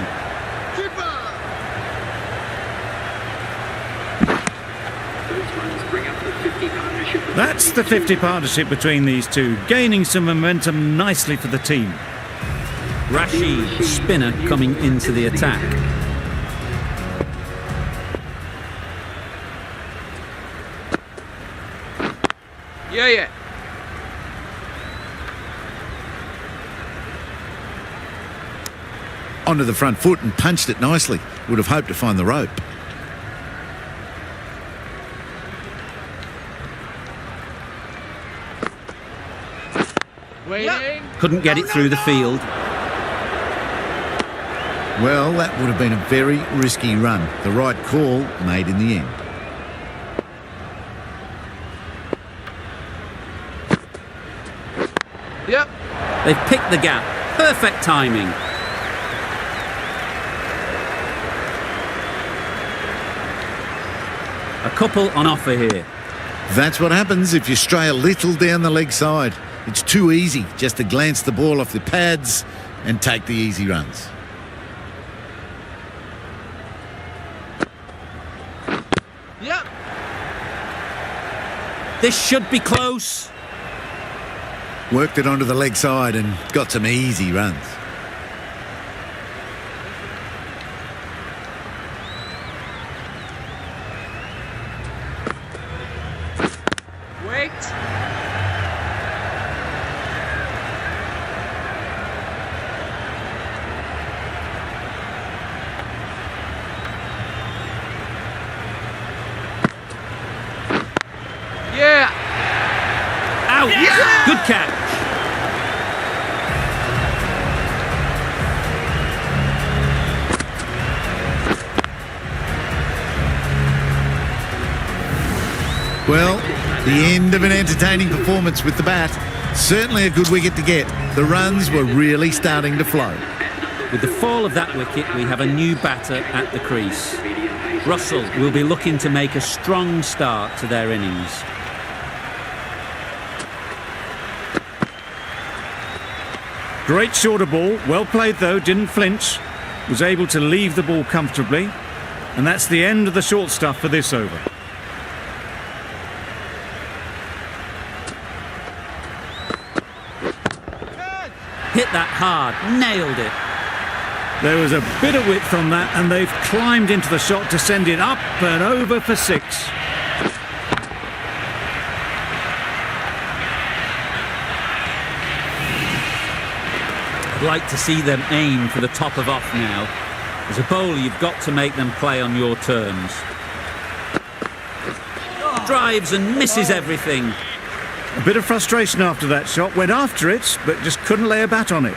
G: Those runs bring up the 50 partnership.
B: That's the 50 partnership between these two, gaining some momentum nicely for the team.
A: Rashid, spinner, coming into the attack.
C: Yeah.
H: Onto the front foot and punched it nicely. Would have hoped to find the rope.
C: Waiting.
A: Couldn't get it through the field.
H: Well, that would have been a very risky run. The right call made in the end.
C: Yep.
A: They've picked the gap. Perfect timing. A couple on offer here.
H: That's what happens if you stray a little down the leg side. It's too easy just to glance the ball off the pads and take the easy runs.
C: Yep.
A: This should be close.
H: Worked it onto the leg side and got some easy runs.
C: Wait. Yeah.
A: Out. Good catch.
H: Well, the end of an entertaining performance with the bat. Certainly a good wicket to get. The runs were really starting to flow.
A: With the fall of that wicket, we have a new batter at the crease. Russell will be looking to make a strong start to their innings.
B: Great shorter ball, well played though, didn't flinch, was able to leave the ball comfortably, and that's the end of the short stuff for this over.
A: Hit that hard, nailed it.
B: There was a bit of width on that, and they've climbed into the shot to send it up and over for 6.
A: I'd like to see them aim for the top of off now. As a bowler, you've got to make them play on your terms. Drives and misses everything.
B: A bit of frustration after that shot, went after it, but just couldn't lay a bat on it.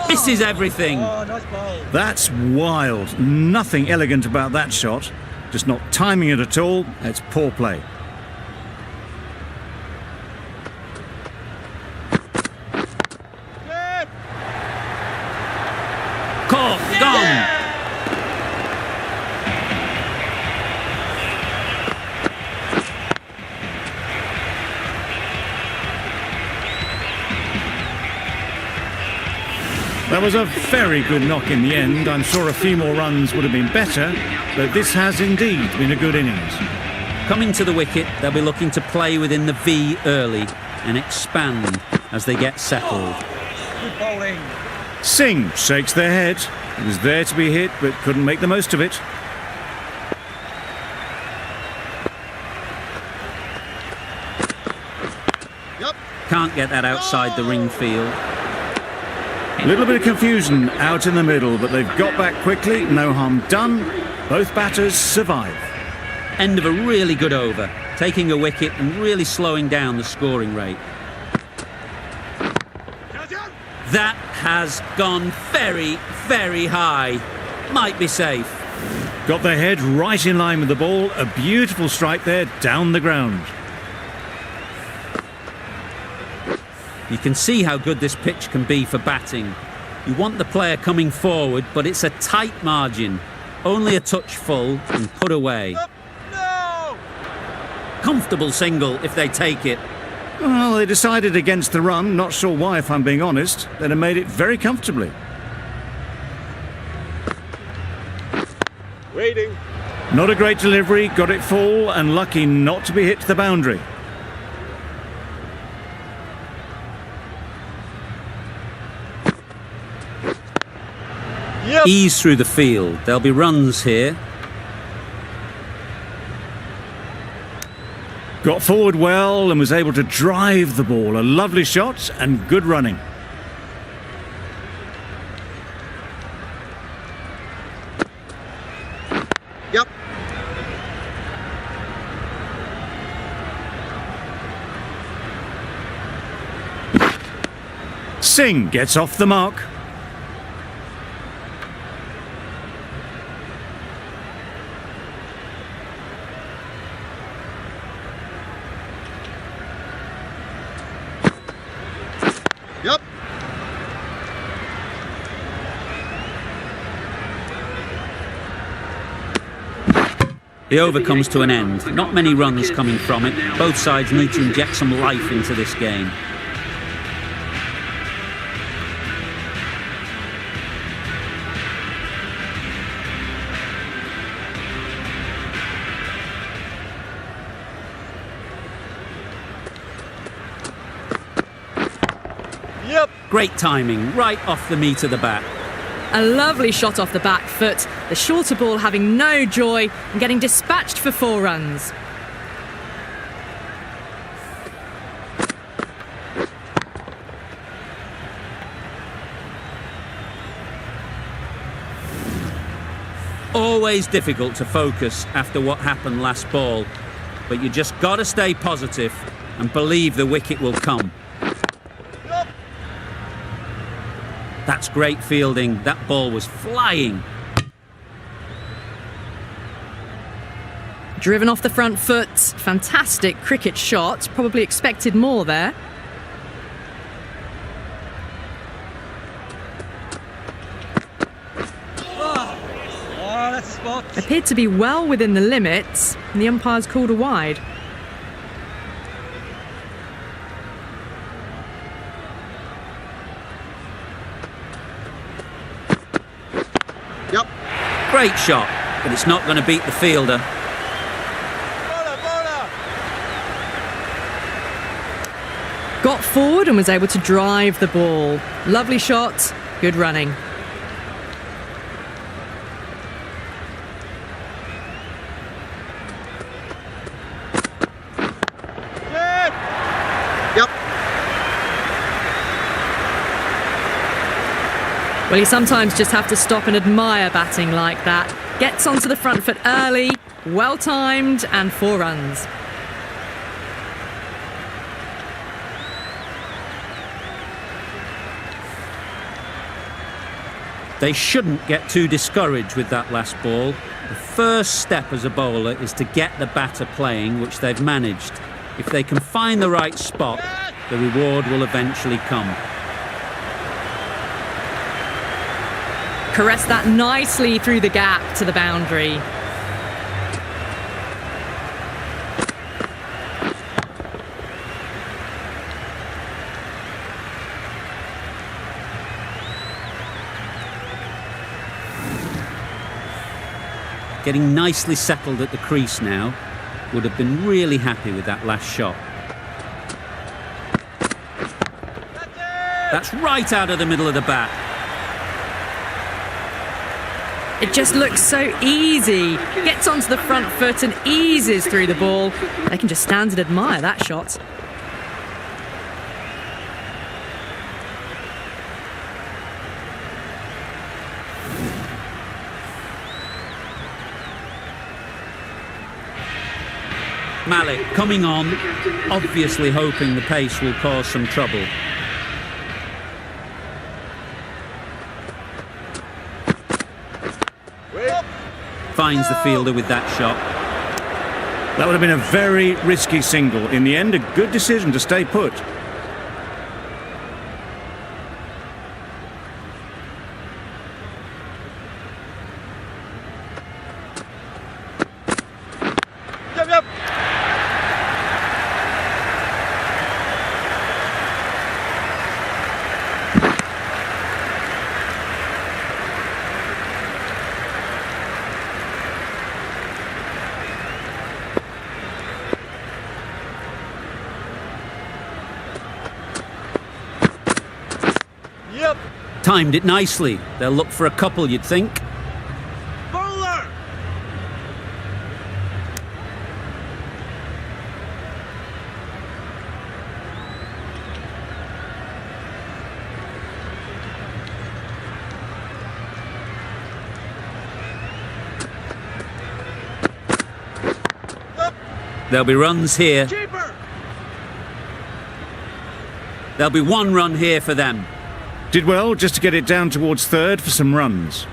A: Misses everything.
B: That's wild. Nothing elegant about that shot. Just not timing it at all. It's poor play.
A: Caught, gone.
B: That was a very good knock in the end. I'm sure a few more runs would have been better, but this has indeed been a good innings.
A: Coming to the wicket, they'll be looking to play within the V early and expand as they get settled.
C: Good bowling.
B: Singh shakes their head. It was there to be hit, but couldn't make the most of it.
A: Can't get that outside the ring field.
B: A little bit of confusion out in the middle, but they've got back quickly. No harm done. Both batters survive.
A: End of a really good over, taking a wicket and really slowing down the scoring rate. That has gone very, very high. Might be safe.
B: Got their head right in line with the ball. A beautiful strike there down the ground.
A: You can see how good this pitch can be for batting. You want the player coming forward, but it's a tight margin. Only a touch full and put away.
C: No!
A: Comfortable single if they take it.
B: Well, they decided against the run. Not sure why, if I'm being honest. They'd have made it very comfortably.
C: Waiting.
B: Not a great delivery. Got it full and lucky not to be hit to the boundary.
C: Yep.
A: Ease through the field. There'll be runs here.
B: Got forward well and was able to drive the ball. A lovely shot and good running.
C: Yep.
B: Singh gets off the mark.
C: Yep.
A: The over comes to an end. Not many runs coming from it. Both sides need to inject some life into this game. Great timing, right off the meat of the bat.
F: A lovely shot off the back foot, the shorter ball having no joy and getting dispatched for 4 runs.
A: Always difficult to focus after what happened last ball, but you just got to stay positive and believe the wicket will come. That's great fielding. That ball was flying.
F: Driven off the front foot, fantastic cricket shot, probably expected more there.
C: Oh, that's a spot.
F: Appeared to be well within the limits, and the umpires called a wide.
C: Yep.
A: Great shot, but it's not going to beat the fielder.
C: Bowler, bowler.
F: Got forward and was able to drive the ball. Lovely shot, good running.
C: Good. Yep.
F: Well, you sometimes just have to stop and admire batting like that. Gets onto the front foot early, well timed, and 4 runs.
A: They shouldn't get too discouraged with that last ball. The first step as a bowler is to get the batter playing, which they've managed. If they can find the right spot, the reward will eventually come.
F: Caressed that nicely through the gap to the boundary.
A: Getting nicely settled at the crease now. Would have been really happy with that last shot. That's right out of the middle of the bat.
F: It just looks so easy. Gets onto the front foot and eases through the ball. They can just stand and admire that shot.
A: Malik coming on, obviously hoping the pace will cause some trouble. Finds the fielder with that shot.
B: That would have been a very risky single. In the end, a good decision to stay put.
C: Yep, yep. Yep.
A: Timed it nicely. They'll look for a couple, you'd think.
C: Bowler.
A: There'll be runs here.
C: Keeper.
A: There'll be 1 run here for them.
B: Did well just to get it down towards third for some runs.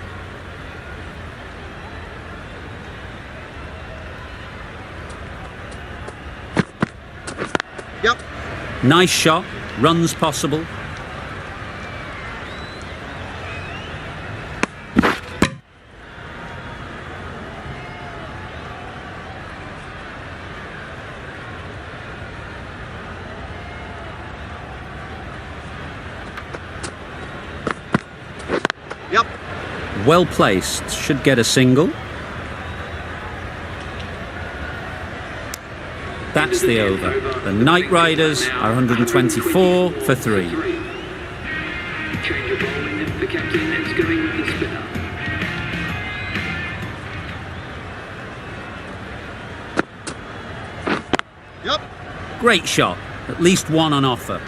C: Yep.
A: Nice shot. Runs possible.
C: Yep.
A: Well placed. Should get a single. That's the over. The Knight Riders are 124 for 3. Great shot. At least one on offer.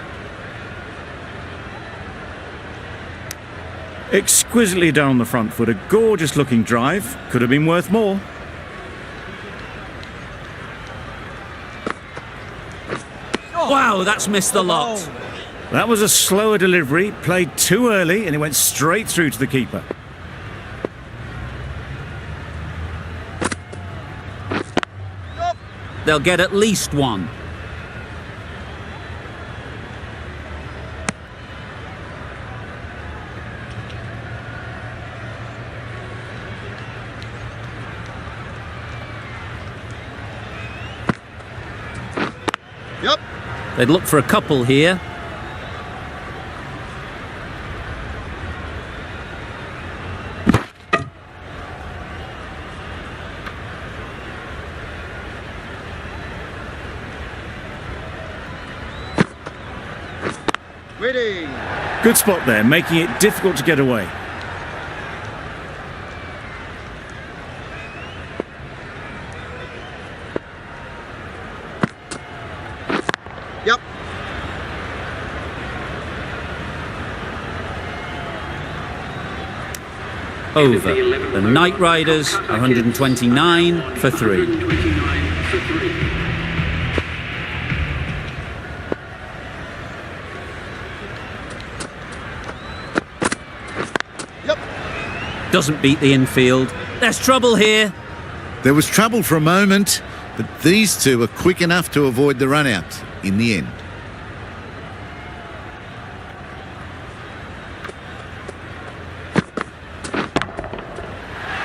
B: Exquisitely done on the front foot. A gorgeous looking drive. Could have been worth more.
A: Wow, that's missed the lot.
B: That was a slower delivery, played too early, and it went straight through to the keeper.
A: They'll get at least one.
C: Yep.
A: They'd look for a couple here.
C: Waiting.
B: Good spot there, making it difficult to get away.
C: Yep.
A: Over. The Knight Riders, 129 for 3.
G: 129 for 3.
C: Yep.
A: Doesn't beat the infield. There's trouble here.
H: There was trouble for a moment, but these two were quick enough to avoid the run-out in the end.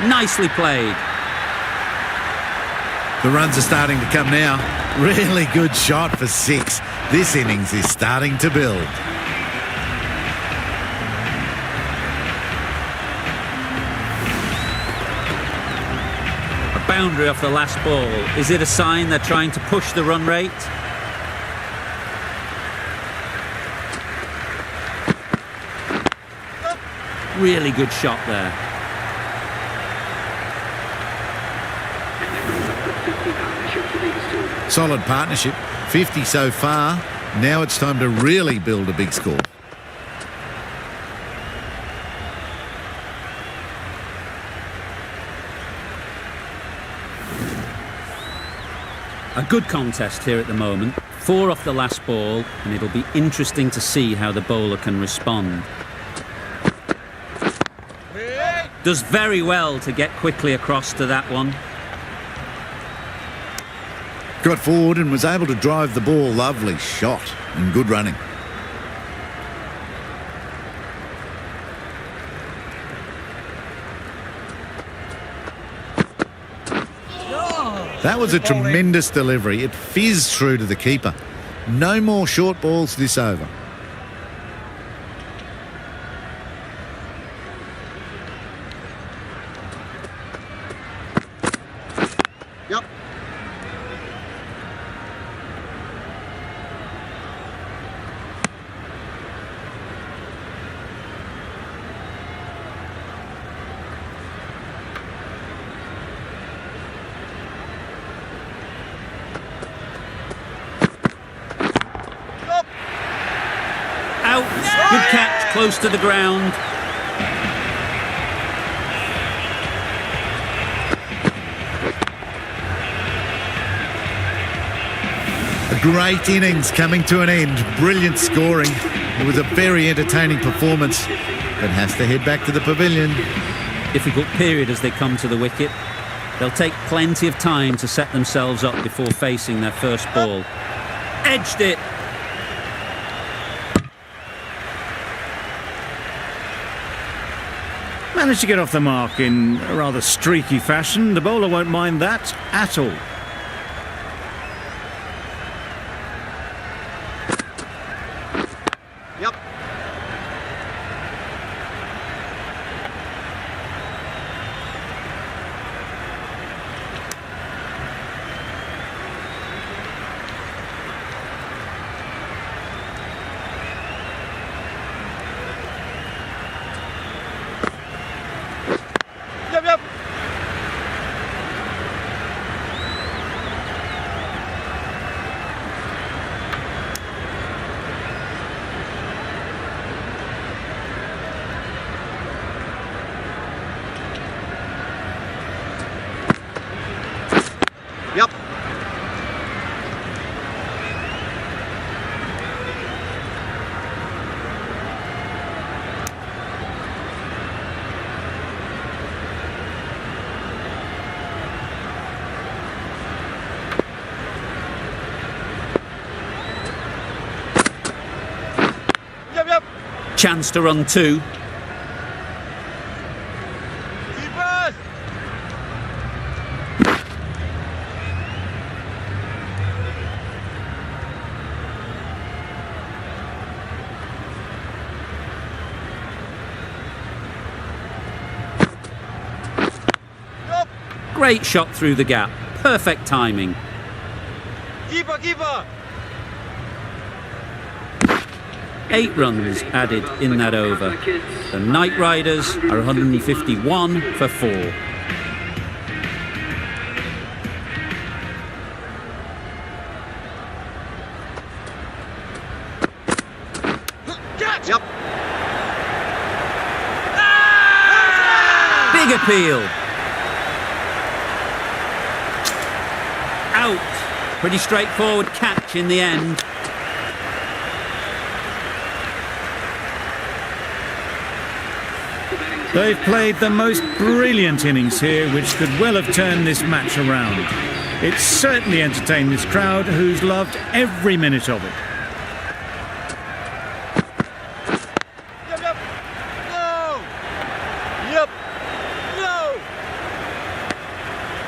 A: Nicely played.
H: The runs are starting to come now. Really good shot for 6. This innings is starting to build.
A: A boundary off the last ball. Is it a sign they're trying to push the run rate? Really good shot there.
H: Solid partnership. 50 so far. Now it's time to really build a big score.
A: A good contest here at the moment. 4 off the last ball, and it'll be interesting to see how the bowler can respond. Does very well to get quickly across to that one.
H: Got forward and was able to drive the ball. Lovely shot and good running. That was a tremendous delivery. It fizzed through to the keeper. No more short balls this over.
C: Yep.
A: Out. Good catch, close to the ground.
H: A great innings coming to an end. Brilliant scoring. It was a very entertaining performance, but has to head back to the pavilion.
A: Difficult period as they come to the wicket. They'll take plenty of time to set themselves up before facing their first ball. Edged it.
B: Managed to get off the mark in a rather streaky fashion. The bowler won't mind that at all.
C: Yep. Yep, yep.
A: Chance to run two.
E: Keepers!
A: Great shot through the gap. Perfect timing.
E: Keeper, keeper!
A: 8 runs added in that over. The Knight Riders are 151 for 4.
E: Catch!
C: Yep.
A: Big appeal. Out. Pretty straightforward catch in the end.
B: They've played the most brilliant innings here, which could well have turned this match around. It's certainly entertained this crowd, who's loved every minute of it.
E: Yep, yep! No! Yep! No!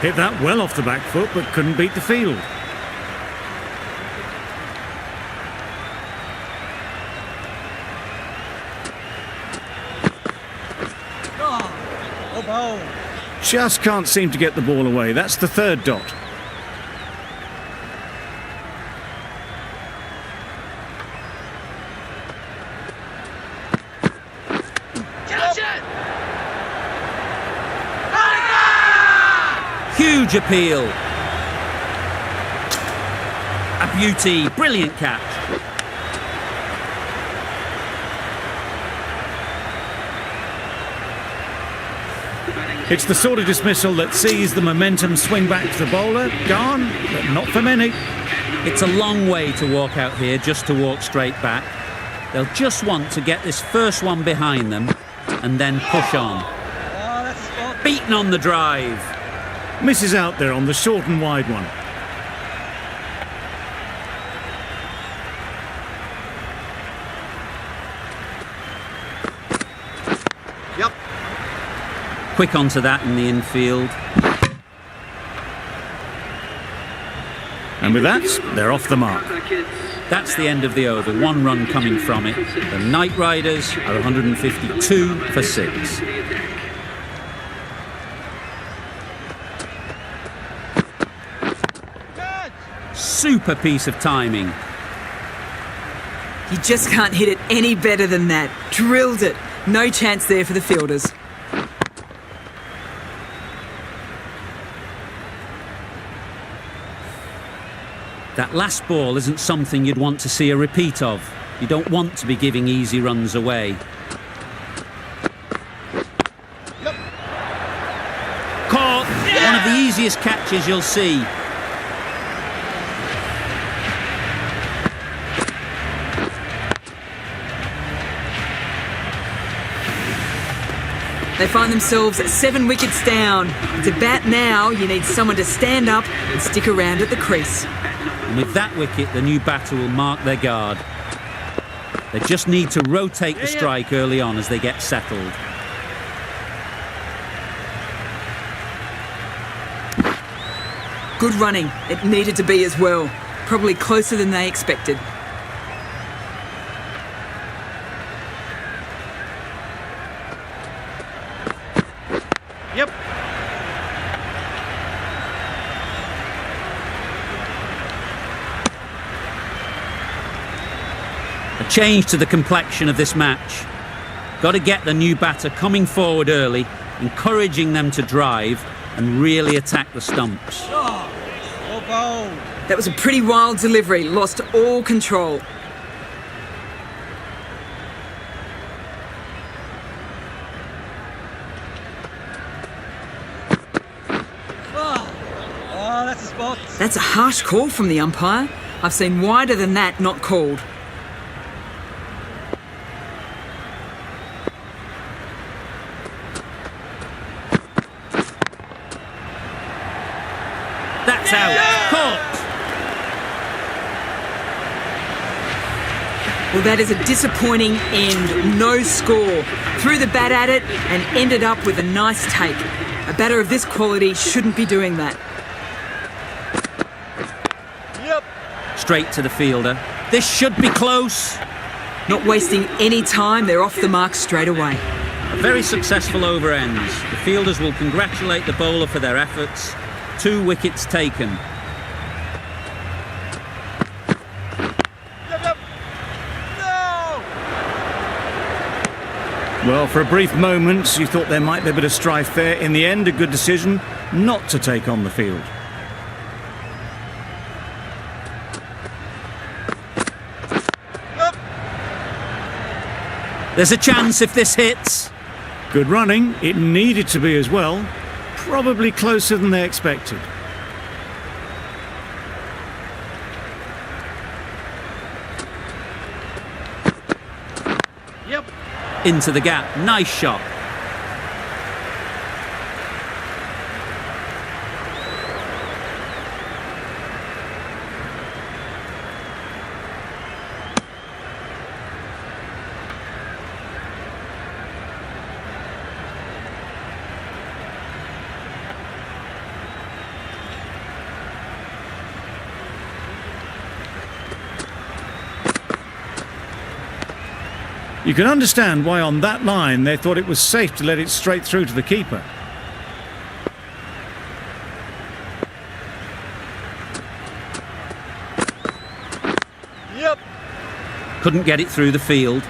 B: Hit that well off the back foot, but couldn't beat the field.
E: Oh, bow!
B: Just can't seem to get the ball away. That's the third dot.
E: Catch it!
A: Huge appeal. A beauty. Brilliant catch.
B: It's the sort of dismissal that sees the momentum swing back to the bowler. Gone, but not for many.
A: It's a long way to walk out here just to walk straight back. They'll just want to get this first one behind them and then push on.
E: Oh, that's a spot.
A: Beaten on the drive.
B: Misses out there on the short and wide one.
C: Yep.
A: Quick onto that in the infield.
B: And with that, they're off the mark.
A: That's the end of the over. 1 run coming from it. The Knight Riders are 152 for 6.
E: Catch!
A: Super piece of timing.
D: You just can't hit it any better than that. Drilled it. No chance there for the fielders.
A: That last ball isn't something you'd want to see a repeat of. You don't want to be giving easy runs away. Caught! One of the easiest catches you'll see.
D: They find themselves 7 wickets down. To bat now, you need someone to stand up and stick around at the crease.
A: And with that wicket, the new batter will mark their guard. They just need to rotate the strike early on as they get settled.
D: Good running. It needed to be as well. Probably closer than they expected.
E: Yep!
A: A change to the complexion of this match. Got to get the new batter coming forward early, encouraging them to drive and really attack the stumps.
E: Oh, bow!
D: That was a pretty wild delivery. Lost all control.
E: Oh, that's a spot.
D: That's a harsh call from the umpire. I've seen wider than that not called.
A: That's out. Caught.
D: Well, that is a disappointing end. No score. Threw the bat at it and ended up with a nice take. A batter of this quality shouldn't be doing that.
E: Yep.
A: Straight to the fielder. This should be close.
D: Not wasting any time, they're off the mark straight away.
A: A very successful over ends. The fielders will congratulate the bowler for their efforts. 2 wickets taken.
E: Yep. No!
B: Well, for a brief moment, you thought there might be a bit of strife there. In the end, a good decision not to take on the field.
E: Yep.
A: There's a chance if this hits.
B: Good running. It needed to be as well. Probably closer than they expected.
E: Yep.
A: Into the gap. Nice shot.
B: You can understand why on that line they thought it was safe to let it straight through to the keeper.
E: Yep.
A: Couldn't get it through the field.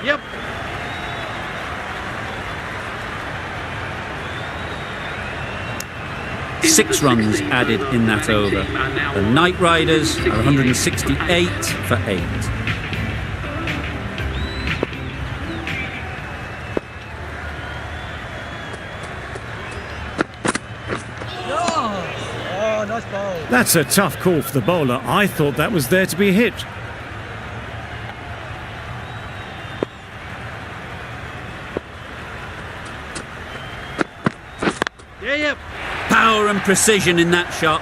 E: Yep.
A: Six runs added in that over. The Knight Riders are 168 for 8.
E: Oh, nice ball.
B: That's a tough call for the bowler. I thought that was there to be hit.
E: Yep.
A: Power and precision in that shot.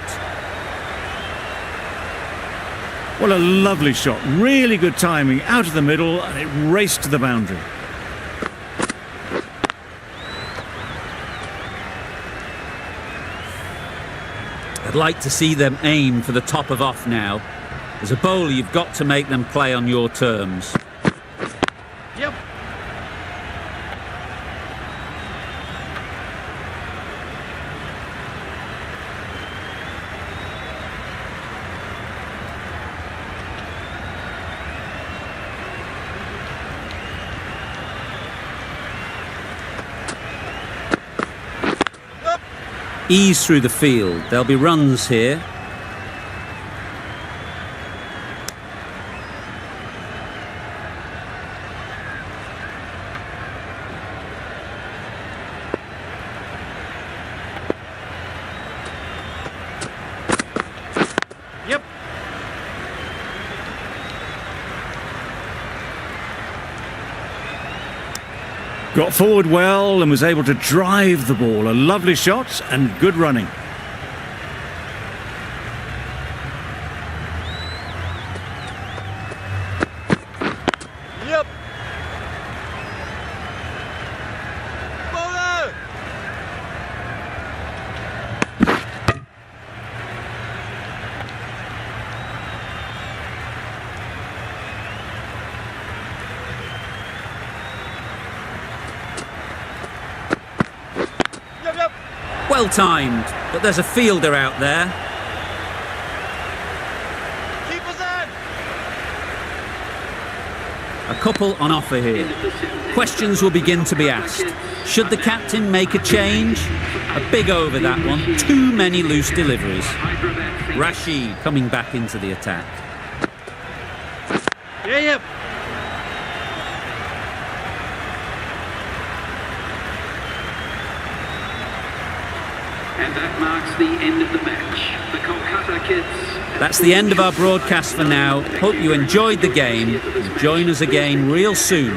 B: Well, a lovely shot. Really good timing. Out of the middle, and it raced to the boundary.
A: I'd like to see them aim for the top of off now. As a bowler, you've got to make them play on your terms.
E: Yep.
A: Ease through the field. There'll be runs here.
E: Yep.
B: Got forward well and was able to drive the ball. A lovely shot and good running.
E: Yep. Bowler. Yep.
A: Well timed, but there's a fielder out there.
E: Keep us in.
A: A couple on offer here. Questions will begin to be asked. Should the captain make a change? A big over that one. Too many loose deliveries. Rashid coming back into the attack.
E: Yep.
G: And that marks the end of the match. The Kolkata
A: That's the end of our broadcast for now. Hope you enjoyed the game and join us again real soon.